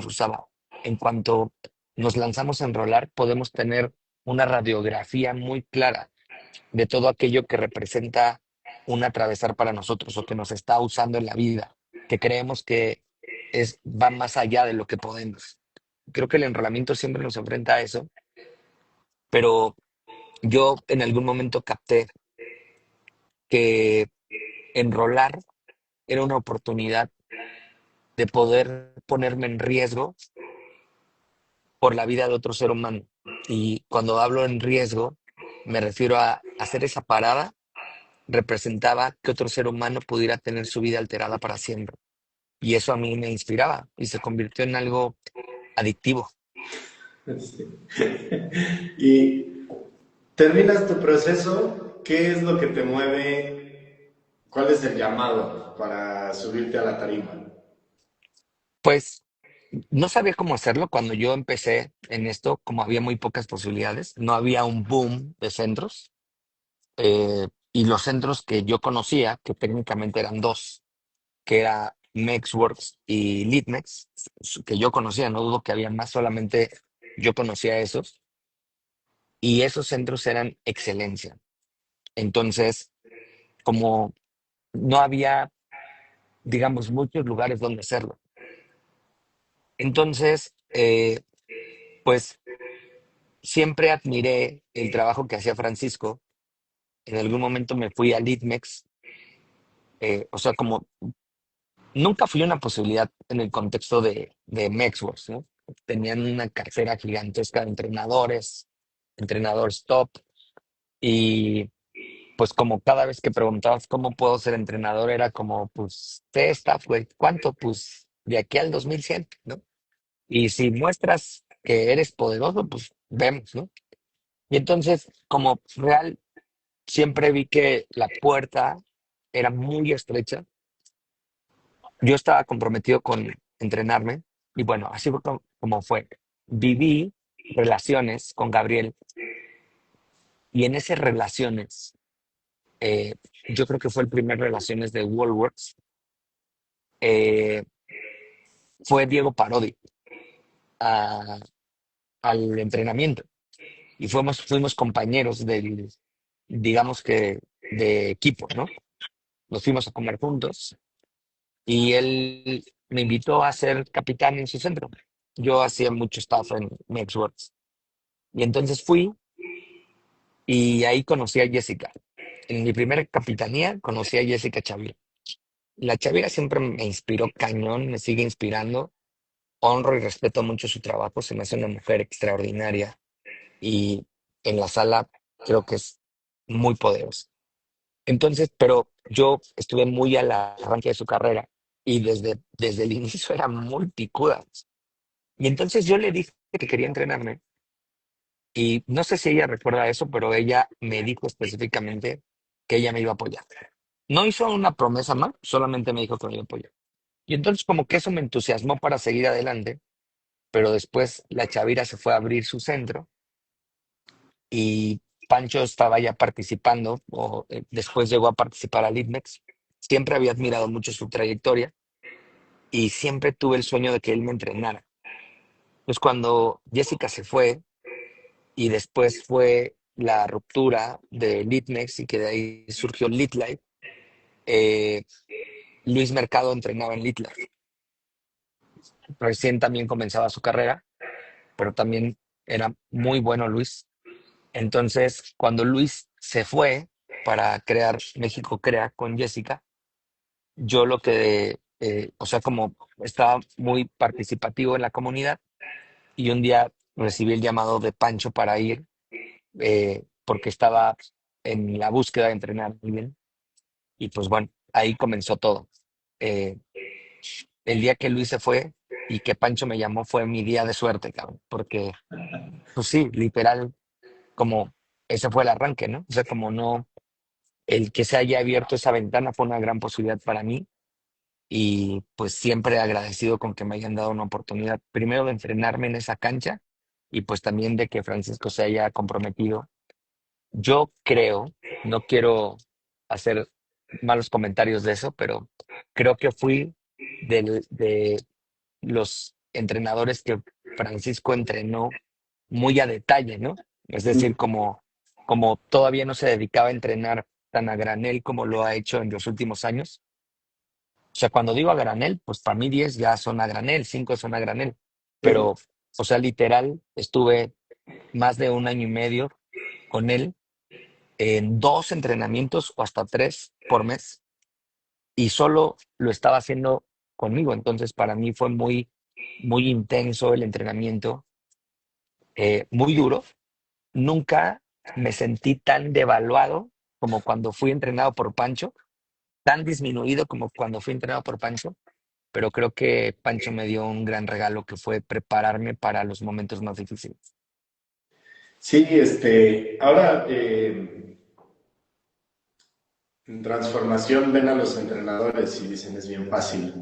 usaba. En cuanto nos lanzamos a enrolar, podemos tener una radiografía muy clara de todo aquello que representa un atravesar para nosotros o que nos está usando en la vida, que creemos que va más allá de lo que podemos. Creo que el enrolamiento siempre nos enfrenta a eso, pero yo en algún momento capté que enrolar era una oportunidad de poder ponerme en riesgo por la vida de otro ser humano. Y cuando hablo en riesgo, me refiero a hacer esa parada representaba que otro ser humano pudiera tener su vida alterada para siempre. Y eso a mí me inspiraba y se convirtió en algo adictivo. Sí. Y terminas tu proceso, ¿qué es lo que te mueve? ¿Cuál es el llamado para subirte a la tarima? Pues no sabía cómo hacerlo cuando yo empecé en esto, como había muy pocas posibilidades, no había un boom de centros, y los centros que yo conocía, que técnicamente eran dos, que era Mexworks y Litmex, que yo conocía, no dudo que había más, solamente yo conocía esos, y esos centros eran excelencia. Entonces, como no había, digamos, muchos lugares donde hacerlo, Entonces, pues siempre admiré el trabajo que hacía Francisco. En algún momento me fui a Litmex, o sea, como nunca fui una posibilidad en el contexto de Mexworks, ¿no? Tenían una cartera gigantesca de entrenadores, entrenadores top, y pues como cada vez que preguntabas cómo puedo ser entrenador, era como, pues, sé staff, güey, ¿cuánto? Pues de aquí al 2100, ¿no? Y si muestras que eres poderoso, pues vemos, ¿no? Y entonces, como real, siempre vi que la puerta era muy estrecha. Yo estaba comprometido con entrenarme y bueno, así fue como fue. Viví relaciones con Gabriel y en esas relaciones, eh, yo creo que fue el primer relaciones de Worldworks, eh, fue Diego Parodi a- al entrenamiento y fuimos compañeros digamos que, de equipo, ¿no? Nos fuimos a comer juntos y él me invitó a ser capitán en su centro. Yo hacía mucho staff en Mexworks. Y entonces fui y ahí conocí a Jessica. En mi primera capitanía conocí a Jessica Chavira. La Chavira siempre me inspiró cañón, me sigue inspirando. Honro y respeto mucho su trabajo, se me hace una mujer extraordinaria y en la sala creo que es muy poderosa. Entonces, pero yo estuve muy al arranque de su carrera y desde el inicio era muy picuda. Y entonces yo le dije que quería entrenarme y no sé si ella recuerda eso, pero ella me dijo específicamente que ella me iba a apoyar. No hizo una promesa más, solamente me dijo que me iba a apoyar. Y entonces como que eso me entusiasmó para seguir adelante, pero después la Chavira se fue a abrir su centro y Pancho estaba ya participando, o después llegó a participar al ITMEX. Siempre había admirado mucho su trayectoria y siempre tuve el sueño de que él me entrenara. Pues cuando Jessica se fue y después fue la ruptura de Litmex y que de ahí surgió Litlife, eh, Luis Mercado entrenaba en Litlife. Recién también comenzaba su carrera, pero también era muy bueno Luis. Entonces, cuando Luis se fue para crear México Crea con Jessica, yo lo que, o sea, como estaba muy participativo en la comunidad y un día recibí el llamado de Pancho para ir porque estaba en la búsqueda de entrenar muy bien. Y pues bueno, ahí comenzó todo. Eh, el día que Luis se fue y que Pancho me llamó fue mi día de suerte, cabrón, porque, pues sí, literal, como ese fue el arranque, ¿no? O sea, como no, el que se haya abierto esa ventana fue una gran posibilidad para mí y pues siempre agradecido con que me hayan dado una oportunidad, primero de entrenarme en esa cancha y pues también de que Francisco se haya comprometido. Yo creo, no quiero hacer malos comentarios de eso, pero creo que fui de los entrenadores que Francisco entrenó muy a detalle, ¿no? Es decir, como todavía no se dedicaba a entrenar tan a granel como lo ha hecho en los últimos años. O sea, cuando digo a granel, pues para mí 10 ya son a granel, 5 son a granel. Pero, o sea, literal, estuve más de un año y medio con él en 2 entrenamientos o hasta 3 por mes y solo lo estaba haciendo conmigo. Entonces, para mí fue muy, muy intenso el entrenamiento, muy duro. Nunca me sentí tan devaluado como cuando fui entrenado por Pancho, tan disminuido como cuando fui entrenado por Pancho, pero creo que Pancho me dio un gran regalo que fue prepararme para los momentos más difíciles. Sí, ahora en transformación ven a los entrenadores y dicen es bien fácil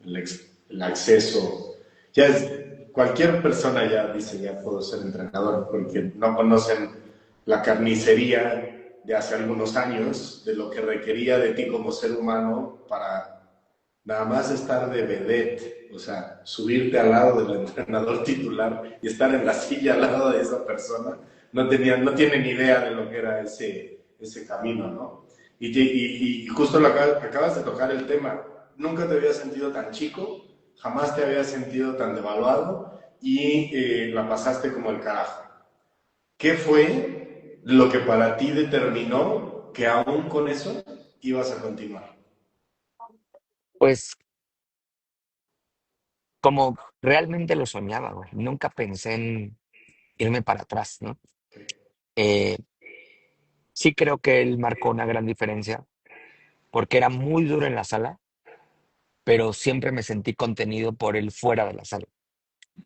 el acceso. Ya es, cualquier persona ya dice ya puedo ser entrenador porque no conocen la carnicería de hace algunos años, de lo que requería de ti como ser humano para nada más estar de vedette, o sea, subirte al lado del entrenador titular y estar en la silla al lado de esa persona, no tienen idea de lo que era ese camino, ¿no? Y justo acabas de tocar el tema, nunca te había sentido tan chico, jamás te habías sentido tan devaluado y la pasaste como el carajo. ¿Qué fue lo que para ti determinó que aún con eso ibas a continuar? Pues como realmente lo soñaba, güey. Nunca pensé en irme para atrás, ¿no? Eh, sí creo que él marcó una gran diferencia porque era muy duro en la sala, pero siempre me sentí contenido por él fuera de la sala.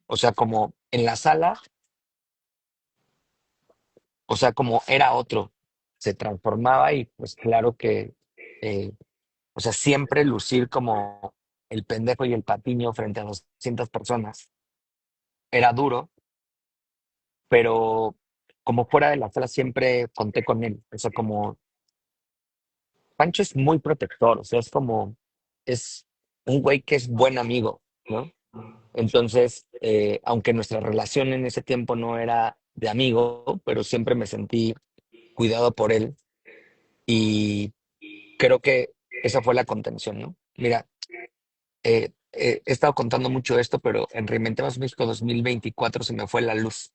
O sea, como en la sala, o sea, como era otro, se transformaba y pues claro que, eh, o sea, siempre lucir como el pendejo y el patiño frente a 200 personas era duro, pero como fuera de la sala siempre conté con él. O sea, como Pancho es muy protector, o sea, es como, es un güey que es buen amigo, ¿no? Entonces, aunque nuestra relación en ese tiempo no era de amigo, pero siempre me sentí cuidado por él y creo que esa fue la contención, ¿no? Mira, he estado contando mucho esto, pero en Reinventemos México 2024 se me fue la luz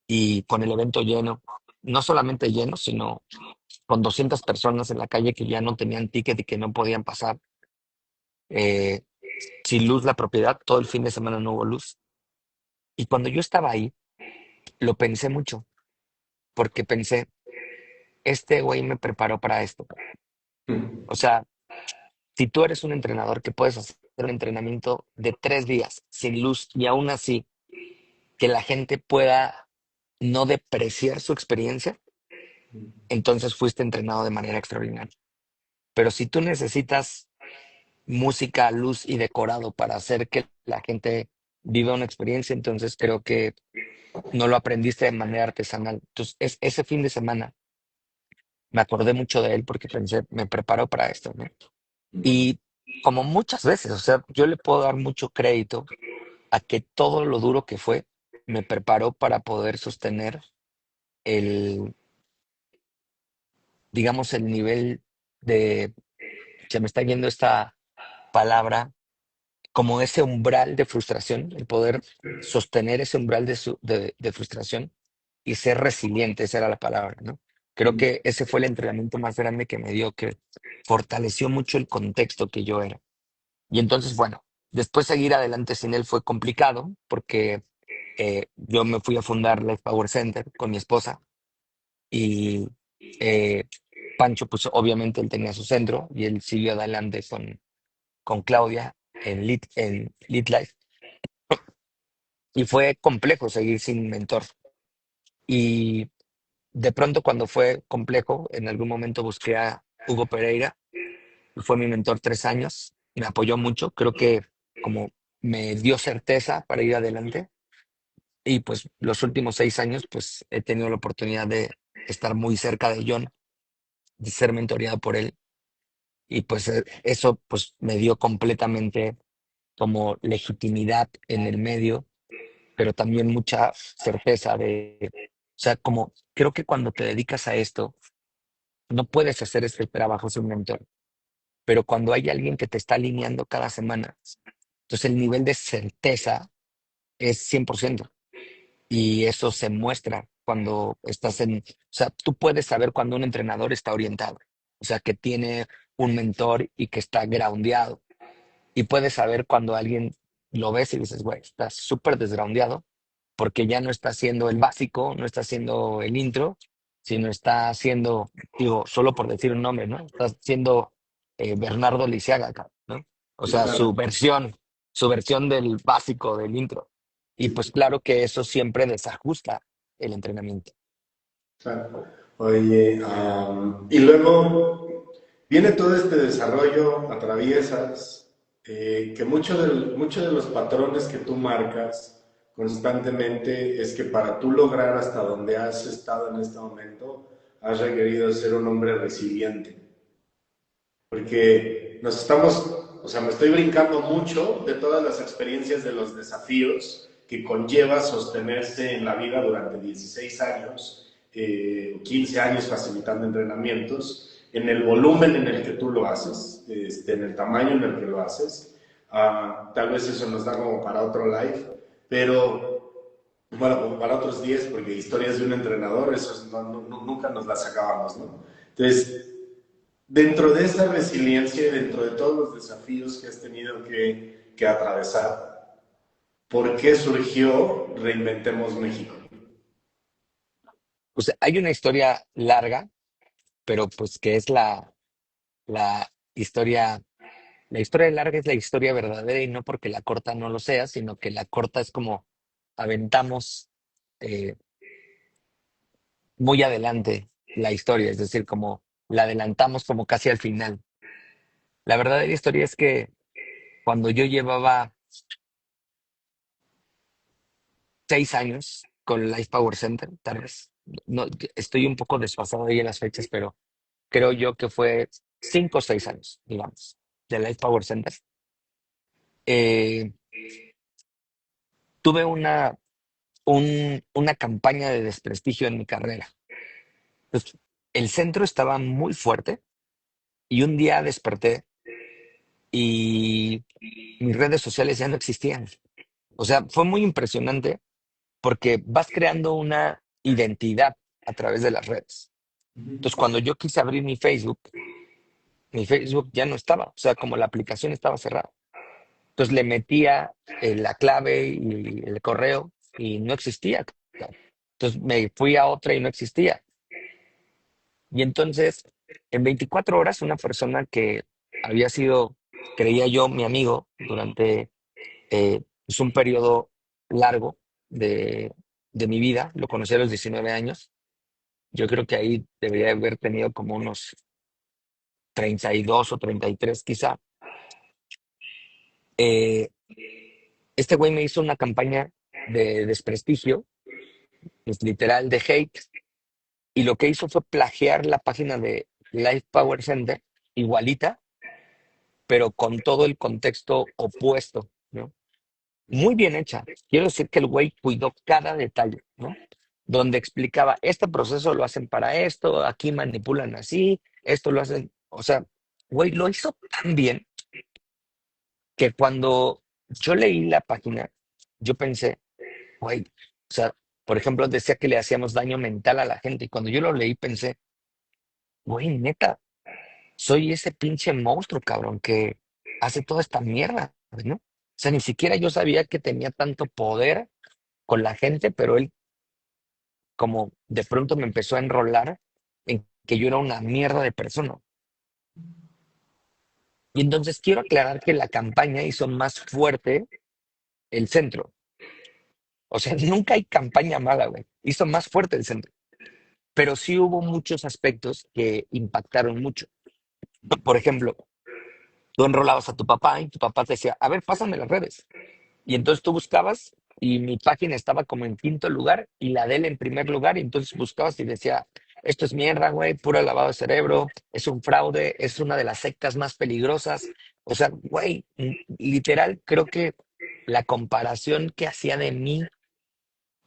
y con el evento lleno, no solamente lleno, sino con 200 personas en la calle que ya no tenían ticket y que no podían pasar, eh, sin luz la propiedad, todo el fin de semana no hubo luz. Y cuando yo estaba ahí, lo pensé mucho, porque pensé, este güey me preparó para esto. O sea, si tú eres un entrenador que puedes hacer un entrenamiento de 3 días sin luz y aún así que la gente pueda no depreciar su experiencia, entonces fuiste entrenado de manera extraordinaria. Pero si tú necesitas música, luz y decorado para hacer que la gente viva una experiencia, entonces creo que no lo aprendiste de manera artesanal. Entonces, ese fin de semana me acordé mucho de él porque pensé, me preparó para esto, ¿no? Y como muchas veces, o sea, yo le puedo dar mucho crédito a que todo lo duro que fue me preparó para poder sostener el, digamos, el nivel de, se me está yendo esta palabra, como ese umbral de frustración, el poder sostener ese umbral de frustración y ser resiliente, esa era la palabra, ¿no? Creo que ese fue el entrenamiento más grande que me dio, que fortaleció mucho el contexto que yo era. Y entonces, bueno, después seguir adelante sin él fue complicado porque yo me fui a fundar Life Power Center con mi esposa y eh, Pancho, pues obviamente él tenía su centro y él siguió adelante con Claudia en Lead Life y fue complejo seguir sin mentor. Y de pronto cuando fue complejo, en algún momento busqué a Hugo Pereira, que fue mi mentor 3 años, me apoyó mucho, creo que como me dio certeza para ir adelante y pues los últimos 6 años pues he tenido la oportunidad de estar muy cerca de John, de ser mentoreado por él y pues eso pues me dio completamente como legitimidad en el medio, pero también mucha certeza de, o sea, como creo que cuando te dedicas a esto, no puedes hacer este trabajo sin un mentor, pero cuando hay alguien que te está alineando cada semana, entonces el nivel de certeza es 100% y eso se muestra cuando estás o sea, tú puedes saber cuando un entrenador está orientado, o sea, que tiene un mentor y que está groundeado y puedes saber cuando alguien lo ves y dices, güey, está súper desgroundeado porque ya no está haciendo el básico, no está haciendo el intro, sino está haciendo, digo, solo por decir un nombre, ¿no? Está haciendo Bernardo Lisiaga, cabrón, ¿no? O Sí, sea, claro, su versión del básico, del intro. Y sí, pues claro que eso siempre desajusta el entrenamiento. claro. Oye, y luego viene todo este desarrollo, atraviesas, que mucho de los patrones que tú marcas constantemente es que para tú lograr hasta donde has estado en este momento, has requerido ser un hombre resiliente. Porque nos estamos, o sea, me estoy brincando mucho de todas las experiencias de los desafíos que conlleva sostenerse en la vida durante 16 años, 15 años facilitando entrenamientos, en el volumen en el que tú lo haces, en el tamaño en el que lo haces, Tal vez eso nos da como para otro live, pero bueno, como para otros 10 porque historias de un entrenador, eso nunca nos las acabamos, ¿no? Entonces, dentro de esta resiliencia y dentro de todos los desafíos que has tenido que atravesar, ¿por qué surgió Reinventemos México? Pues hay una historia larga, pero pues que es la historia, la historia larga es la historia verdadera y no porque la corta no lo sea, sino que la corta es como aventamos eh, muy adelante la historia, es decir, como la adelantamos como casi al final. La verdadera historia es que cuando yo llevaba 6 años con Life Power Center, tal vez, no, estoy un poco desfasado ahí en las fechas, pero creo yo que fue 5 o 6 años, digamos, de Life Power Center. eh, tuve una campaña de desprestigio en mi carrera. Entonces, el centro estaba muy fuerte y un día desperté y mis redes sociales ya no existían. O sea, fue muy impresionante porque vas creando una identidad a través de las redes. Entonces, cuando yo quise abrir mi Facebook ya no estaba. O sea, como la aplicación estaba cerrada. Entonces le metía la clave y el correo y no existía. Entonces me fui a otra y no existía. Y entonces, en 24 horas, una persona que había sido, creía yo, mi amigo durante pues, un periodo largo de mi vida, lo conocí a los 19 años, yo creo que ahí debería haber tenido como unos 32 o 33 quizá. Eh, este güey me hizo una campaña de desprestigio, pues, literal de hate, y lo que hizo fue plagiar la página de Life Power Center, igualita, pero con todo el contexto opuesto, ¿no? Muy bien hecha. Quiero decir que el güey cuidó cada detalle, ¿no? Donde explicaba, este proceso lo hacen para esto, aquí manipulan así, esto lo hacen, o sea, güey, lo hizo tan bien que cuando yo leí la página, yo pensé, güey, o sea, por ejemplo, decía que le hacíamos daño mental a la gente y cuando yo lo leí pensé, güey, neta, soy ese pinche monstruo, cabrón, que hace toda esta mierda, ¿no? O sea, ni siquiera yo sabía que tenía tanto poder con la gente, pero él como de pronto me empezó a enrolar en que yo era una mierda de persona. Y entonces quiero aclarar que la campaña hizo más fuerte el centro. O sea, nunca hay campaña mala, güey. Hizo más fuerte el centro. Pero sí hubo muchos aspectos que impactaron mucho. Por ejemplo, tú enrolabas a tu papá y tu papá te decía, a ver, pásame las redes. Y entonces tú buscabas y mi página estaba como en quinto lugar y la de él en primer lugar. Y entonces buscabas y decía, esto es mierda, güey, puro lavado de cerebro, es un fraude, es una de las sectas más peligrosas. O sea, güey, literal, creo que la comparación que hacía de mí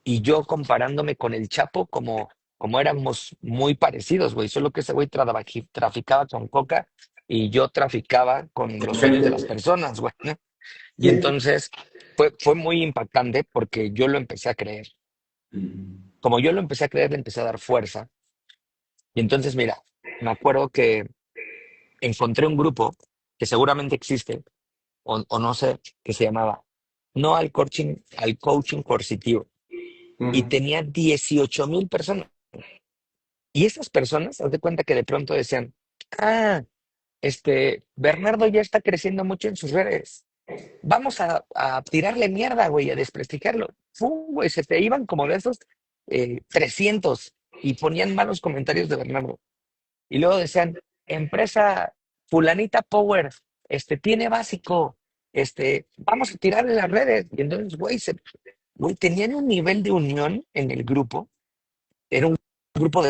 y yo comparándome con el Chapo, como éramos muy parecidos, güey, solo que ese güey traficaba con coca y yo traficaba con los sueños de las Gente. personas, güey, ¿no? Y Sí. entonces fue muy impactante porque yo lo empecé a creer. Como yo lo empecé a creer, le empecé a dar fuerza. Y entonces, mira, me acuerdo que encontré un grupo que seguramente existe, o no sé, que se llamaba No al coaching coercitivo. Y tenía 18,000 personas. Y esas personas, haz de cuenta que de pronto decían, ah, Bernardo ya está creciendo mucho en sus redes. Vamos a tirarle mierda, güey, a desprestigiarlo. ¡Fum, güey! Se te iban como de esos 300 y ponían malos comentarios de Bernardo. Y luego decían, empresa fulanita Power, tiene básico, vamos a tirarle las redes. Y entonces, güey, güey, tenían un nivel de unión en el grupo. Era un grupo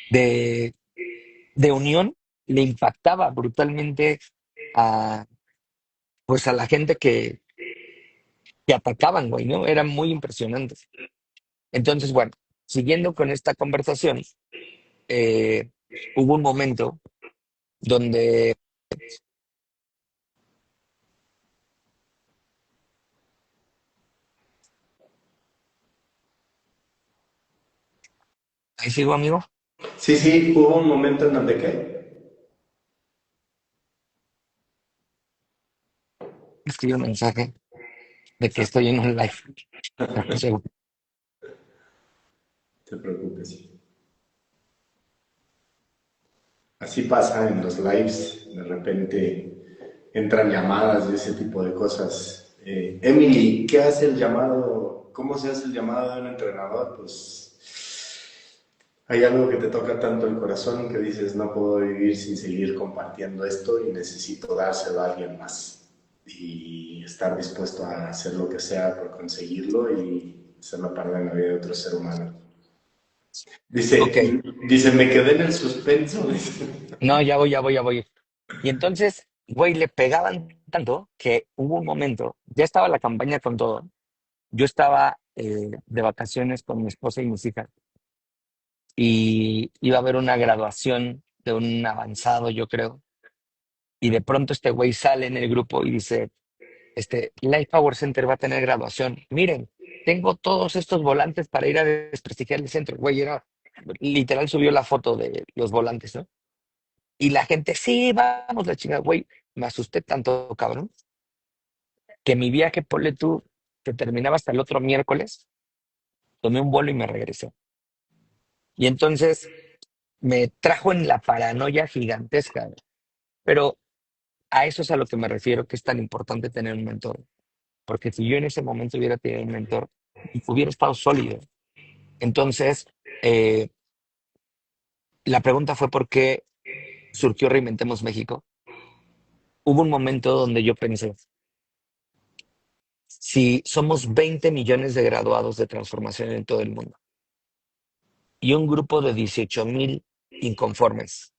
de, de unión, le impactaba brutalmente a, pues a la gente que atacaban, güey, ¿no? Eran muy impresionantes. Entonces, bueno. siguiendo con esta conversación, eh, hubo un momento donde, ahí sigo amigo, Sí, sí, hubo un momento en donde qué. escribí un mensaje de que estoy en un live. Dame un segundo. No te preocupes. Así pasa en los lives, de repente entran llamadas y ese tipo de cosas. Emily, ¿qué hace el llamado? ¿Cómo se hace el llamado de un entrenador? Pues hay algo que te toca tanto el corazón que dices, no puedo vivir sin seguir compartiendo esto y necesito dárselo a alguien más. Y estar dispuesto a hacer lo que sea por conseguirlo y hacerlo parte de la vida de otro ser humano. Ok, Dice, me quedé en el suspenso. no, ya voy, ya voy, ya voy. Y entonces, güey, le pegaban tanto que hubo un momento, ya estaba la campaña con todo. Yo estaba de vacaciones con mi esposa y mis hijas y iba a haber una graduación de un avanzado, yo creo. Y de pronto este güey sale en el grupo y dice, Life Power Center va a tener graduación. Miren, tengo todos estos volantes para ir a desprestigiar el centro. Güey, era, literal subió la foto de los volantes, ¿no? Y la gente, sí, vamos, la chingada, güey. Me asusté tanto, cabrón, que mi viaje, ponle tú, que terminaba hasta el otro miércoles, tomé un vuelo y me regresé. Y entonces me trajo en la paranoia gigantesca. Pero a eso es a lo que me refiero, que es tan importante tener un mentor. Porque si yo en ese momento hubiera tenido un mentor, hubiera estado sólido. Entonces, eh, la pregunta fue por qué surgió Reinventemos México. Hubo un momento donde yo pensé, si somos 20 millones de graduados de transformación en todo el mundo y un grupo de 18,000 inconformes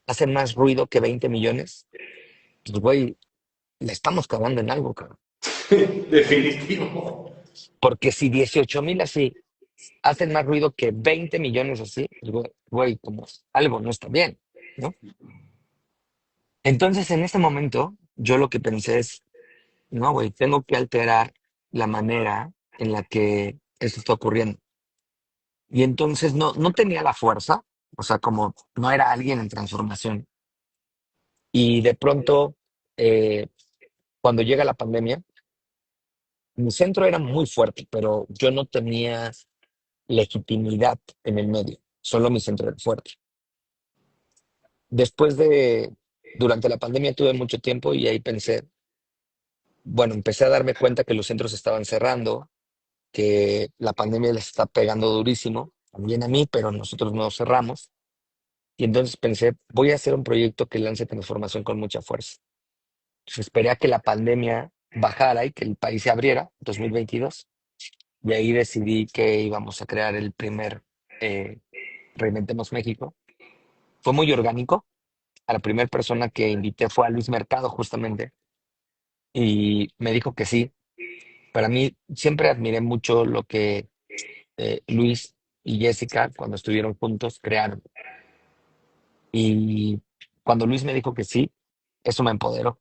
hacen más ruido que 20 millones, pues güey, le estamos cagando en algo, cabrón. Definitivo. Porque si 18,000 así hacen más ruido que 20 millones así, pues güey, como algo no está bien, ¿no? Entonces, en ese momento, yo lo que pensé es, no, güey, tengo que alterar la manera en la que esto está ocurriendo. Y entonces no tenía la fuerza, o sea, como no era alguien en transformación. Y de pronto, eh, cuando llega la pandemia, mi centro era muy fuerte, pero yo no tenía legitimidad en el medio, solo mi centro era fuerte. Después durante la pandemia tuve mucho tiempo y ahí pensé, bueno, empecé a darme cuenta que los centros estaban cerrando, que la pandemia les está pegando durísimo, también a mí, pero nosotros no cerramos. Y entonces pensé, voy a hacer un proyecto que lance transformación con mucha fuerza. Entonces esperé a que la pandemia bajara y que el país se abriera, 2022, y ahí decidí que íbamos a crear el primer eh, Reinventemos México. Fue muy orgánico. A la primera persona que invité fue a Luis Mercado, justamente, y me dijo que sí. Para mí, siempre admiré mucho lo que Luis y Jessica, cuando estuvieron juntos, crearon. Y cuando Luis me dijo que sí, eso me empoderó.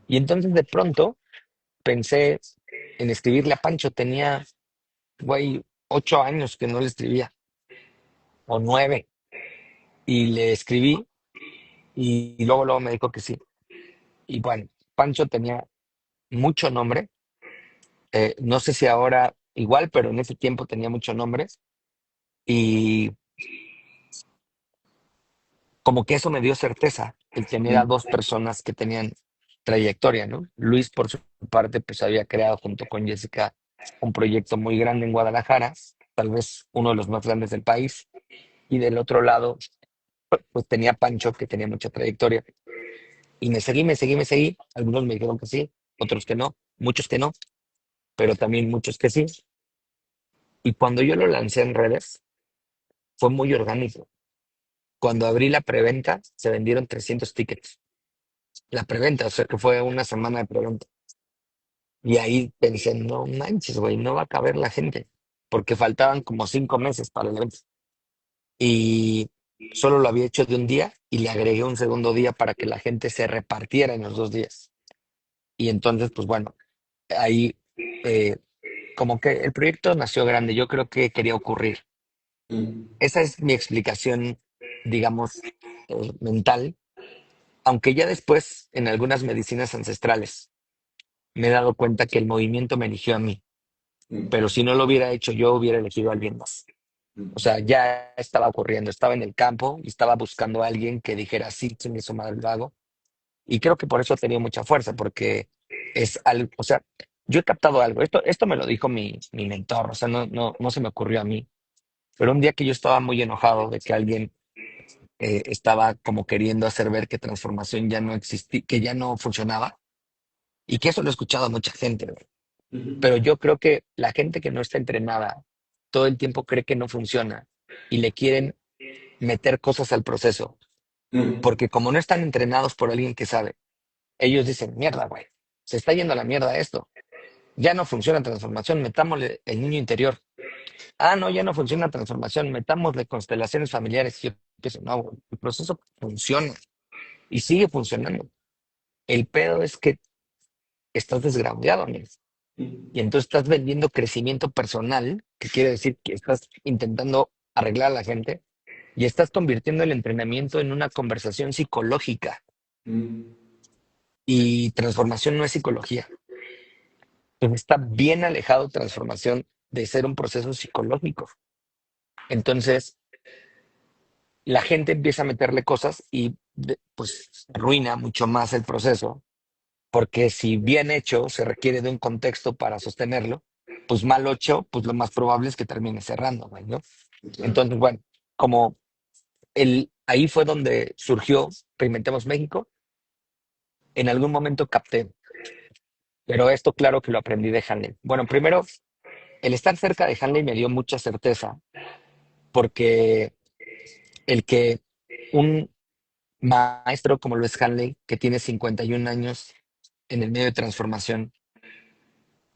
Y entonces de pronto pensé en escribirle a Pancho. Tenía, güey, 8 años que no le escribía, o 9. Y le escribí y luego me dijo que sí. Y bueno, Pancho tenía mucho nombre. No sé si ahora igual, pero en ese tiempo tenía muchos nombres. Y como que eso me dio certeza, el tener a dos personas que tenían trayectoria, ¿no? Luis, por su parte, pues había creado junto con Jessica un proyecto muy grande en Guadalajara, tal vez uno de los más grandes del país. Y del otro lado, pues tenía Pancho, que tenía mucha trayectoria. Y me seguí, me seguí, me seguí. Algunos me dijeron que sí, otros que no, muchos que no, pero también muchos que sí. Y cuando yo lo lancé en redes, fue muy orgánico. Cuando abrí la preventa, se vendieron 300 tickets. La preventa, o sea que fue una semana de preventa. Y ahí pensé, no manches, güey, no va a caber la gente. porque faltaban como 5 meses para el evento. Y solo lo había hecho de un día y le agregué un segundo día para que la gente se repartiera en los 2 días. Y entonces, pues bueno, ahí eh, como que el proyecto nació grande, yo creo que quería ocurrir. Mm, Esa es mi explicación, digamos, mental, aunque ya después en algunas medicinas ancestrales me he dado cuenta que el movimiento me eligió a mí, pero mm, si no lo hubiera hecho yo, hubiera elegido a alguien más. O mm, sea, ya estaba ocurriendo, estaba en el campo y estaba buscando a alguien que dijera, sí, chingue su madre, lo hago. Y creo que por eso ha tenido mucha fuerza, porque es algo, o sea, yo he captado algo. Esto me lo dijo mi mentor, o sea, no se me ocurrió a mí. Pero un día que yo estaba muy enojado de que alguien estaba como queriendo hacer ver que transformación ya no existía, que ya no funcionaba, y que eso lo he escuchado a mucha gente, ¿no? Pero mm, yo creo que la gente que no está entrenada todo el tiempo cree que no funciona y le quieren meter cosas al proceso, mm, porque como no están entrenados por alguien que sabe, ellos dicen, mierda, güey, se está yendo a la mierda esto, ya no funciona transformación, metámosle el niño interior. Ah, no, ya no funciona transformación, metámosle constelaciones familiares. Y yo pienso, no, güey, el proceso funciona y sigue funcionando. El pedo es que estás desgraciado, amigo. Y mm, entonces estás vendiendo crecimiento personal, que quiere decir que estás intentando arreglar a la gente y estás convirtiendo el entrenamiento en una conversación psicológica. mm, Y transformación no es psicología. Entonces está bien alejado transformación de ser un proceso psicológico. Entonces la gente empieza a meterle cosas y pues arruina mucho más el proceso, porque si bien hecho se requiere de un contexto para sostenerlo, pues mal hecho, pues lo más probable es que termine cerrando, güey, ¿no? claro. Entonces, bueno, como ahí fue donde surgió Experimentemos México, en algún momento capté, pero esto claro que lo aprendí de Hanley. Bueno, primero, el estar cerca de Hanley me dio mucha certeza, porque el que un maestro como lo es Hanley, que tiene 51 años en el medio de transformación,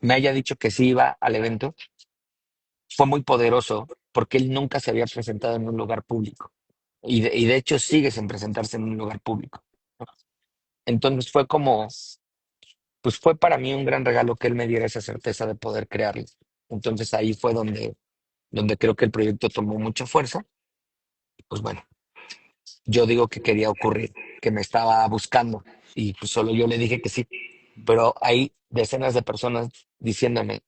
me haya dicho que sí iba al evento, fue muy poderoso porque él nunca se había presentado en un lugar público y de hecho sigue sin presentarse en un lugar público, ¿no? Entonces fue como, pues fue para mí un gran regalo que él me diera esa certeza de poder crearlo. Entonces ahí fue donde creo que el proyecto tomó mucha fuerza. Pues bueno, yo digo que quería ocurrir, que me estaba buscando y pues solo yo le dije que sí, pero hay decenas de personas diciéndome,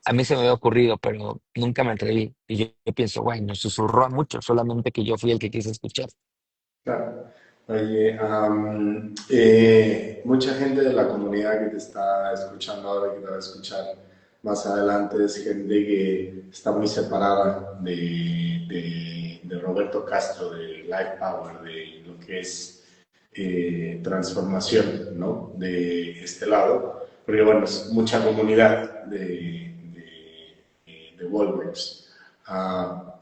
a mí se me había ocurrido, pero nunca me atreví. Y yo pienso, güey, nos susurró mucho, solamente que yo fui el que quise escuchar. Claro. Oye, mucha gente de la comunidad que te está escuchando ahora y que te va a escuchar más adelante es gente que está muy separada de Roberto Castro, de Life Power, de lo que es transformación, ¿no? De este lado, porque bueno, es mucha comunidad de Wolvers,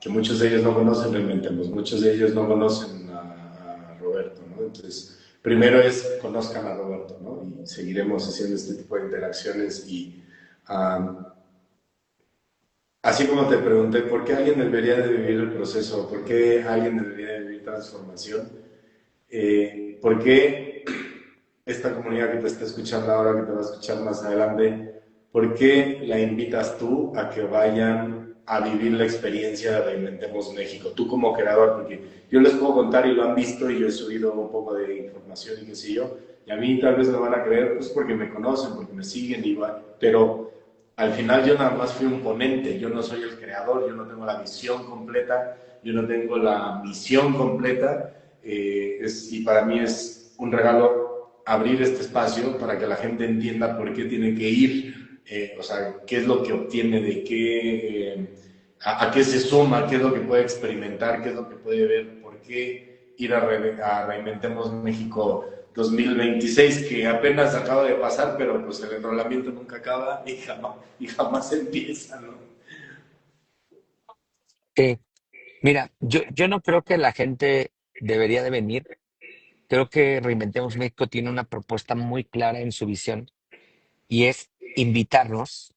que muchos de ellos no conocen realmente, muchos de ellos no conocen a Roberto, ¿no? Entonces, primero es conozcan a Roberto, ¿no? Y seguiremos haciendo este tipo de interacciones y um, así como te pregunté por qué alguien debería de vivir el proceso, por qué alguien debería de vivir transformación, por qué esta comunidad que te está escuchando ahora, que te va a escuchar más adelante, ¿por qué la invitas tú a que vayan a vivir la experiencia de Reinventemos México? Tú como creador, porque yo les puedo contar y lo han visto y yo he subido un poco de información y qué sé yo, y a mí tal vez me van a creer pues porque me conocen, porque me siguen, igual, pero al final yo nada más fui un ponente, yo no soy el creador, yo no tengo la visión completa, yo no tengo la misión completa, y para mí es un regalo abrir este espacio para que la gente entienda por qué tiene que ir, o sea, qué es lo que obtiene, de qué, a qué se suma, qué es lo que puede experimentar, qué es lo que puede ver, por qué ir a Reinventemos México 2026, que apenas acaba de pasar, pero pues el enrolamiento nunca acaba y jamás empieza, ¿no? Sí, mira, yo no creo que la gente debería de venir. Creo que Reinventemos México tiene una propuesta muy clara en su visión y es invitarnos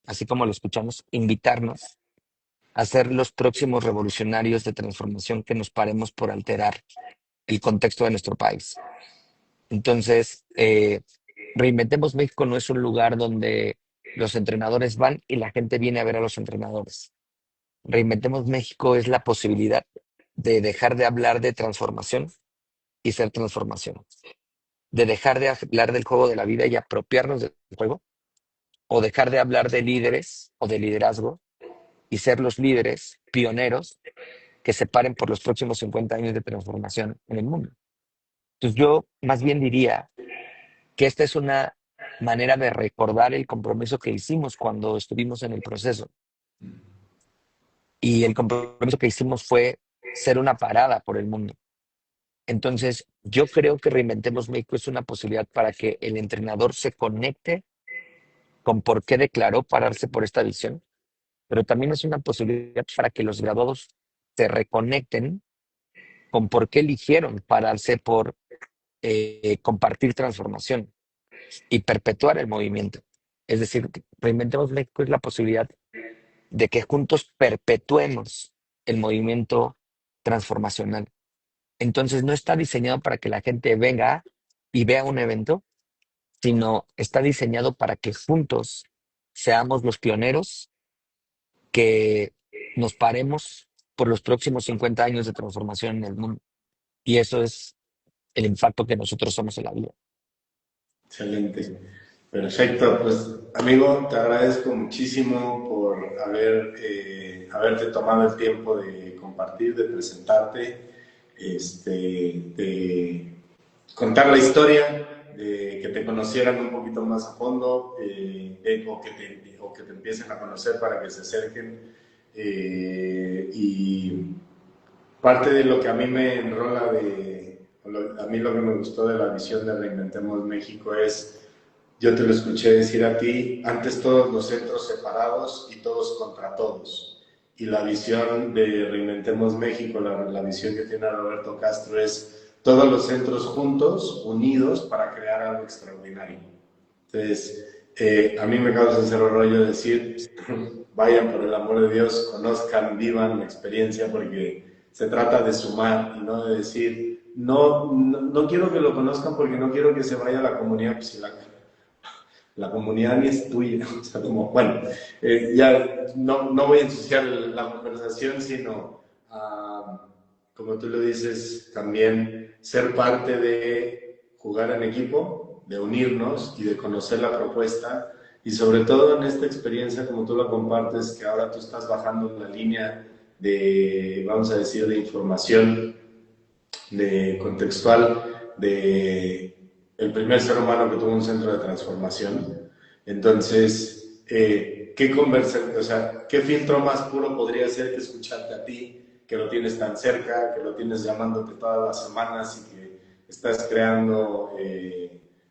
así como lo escuchamos, invitarnos a ser los próximos revolucionarios de transformación que nos paremos por alterar el contexto de nuestro país. Entonces, Reinventemos México no es un lugar donde los entrenadores van y la gente viene a ver a los entrenadores. Reinventemos México es la posibilidad de dejar de hablar de transformación y ser transformación, de dejar de hablar del juego de la vida y apropiarnos del juego, o dejar de hablar de líderes o de liderazgo y ser los líderes pioneros que se paren por los próximos 50 años de transformación en el mundo. Entonces yo más bien diría que esta es una manera de recordar el compromiso que hicimos cuando estuvimos en el proceso. Y el compromiso que hicimos fue ser una parada por el mundo. Entonces, yo creo que Reinventemos México es una posibilidad para que el entrenador se conecte con por qué declaró pararse por esta visión, pero también es una posibilidad para que los graduados se reconecten con por qué eligieron pararse por compartir transformación y perpetuar el movimiento. Es decir, Reinventemos México es la posibilidad de que juntos perpetuemos el movimiento transformacional. Entonces no está diseñado para que la gente venga y vea un evento, sino está diseñado para que juntos seamos los pioneros que nos paremos por los próximos 50 años de transformación en el mundo. Y eso es el impacto que nosotros somos en la vida. Excelente. Perfecto. Pues, amigo, te agradezco muchísimo por haberte tomado el tiempo de compartir, de presentarte, de contar la historia, de que te conocieran un poquito más a fondo, o que te empiecen a conocer para que se acerquen. Y parte de lo que a mí me enrola a mí lo que me gustó de la visión de Reinventemos México es, yo te lo escuché decir a ti, antes todos los centros separados y todos contra todos. Y la visión de Reinventemos México, la visión que tiene Roberto Castro es todos los centros juntos, unidos, para crear algo extraordinario. Entonces, a mí me causa cero rollo decir, vayan por el amor de Dios, conozcan, vivan la experiencia, porque se trata de sumar y no de decir, no quiero que lo conozcan porque no quiero que se vaya a la comunidad, pues si la comunidad ni es tuya, o sea, como, bueno, ya no voy a ensuciar la conversación, sino, como tú lo dices, también ser parte de jugar en equipo, de unirnos y de conocer la propuesta, y sobre todo en esta experiencia, como tú lo compartes, que ahora tú estás bajando la línea de, vamos a decir, de información, de contextual, de el primer ser humano que tuvo un centro de transformación. Entonces, o sea, ¿qué filtro más puro podría ser que escucharte a ti, que lo tienes tan cerca, que lo tienes llamándote todas las semanas y que estás creando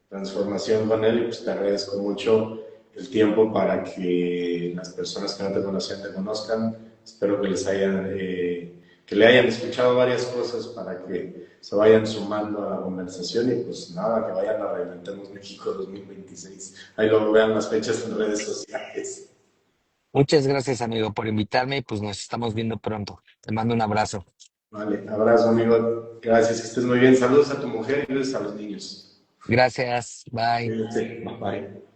transformación con él? Y pues te agradezco mucho el tiempo para que las personas que no te conocían te conozcan. Espero que que le hayan escuchado varias cosas para que se vayan sumando a la conversación y pues nada, que vayan a Reinventemos México 2026. Ahí luego vean las fechas en redes sociales. Muchas gracias, amigo, por invitarme y pues nos estamos viendo pronto. Te mando un abrazo. Vale, abrazo amigo, gracias, que estés muy bien. Saludos a tu mujer y besos a los niños. Gracias. Bye. Cuídate, bye.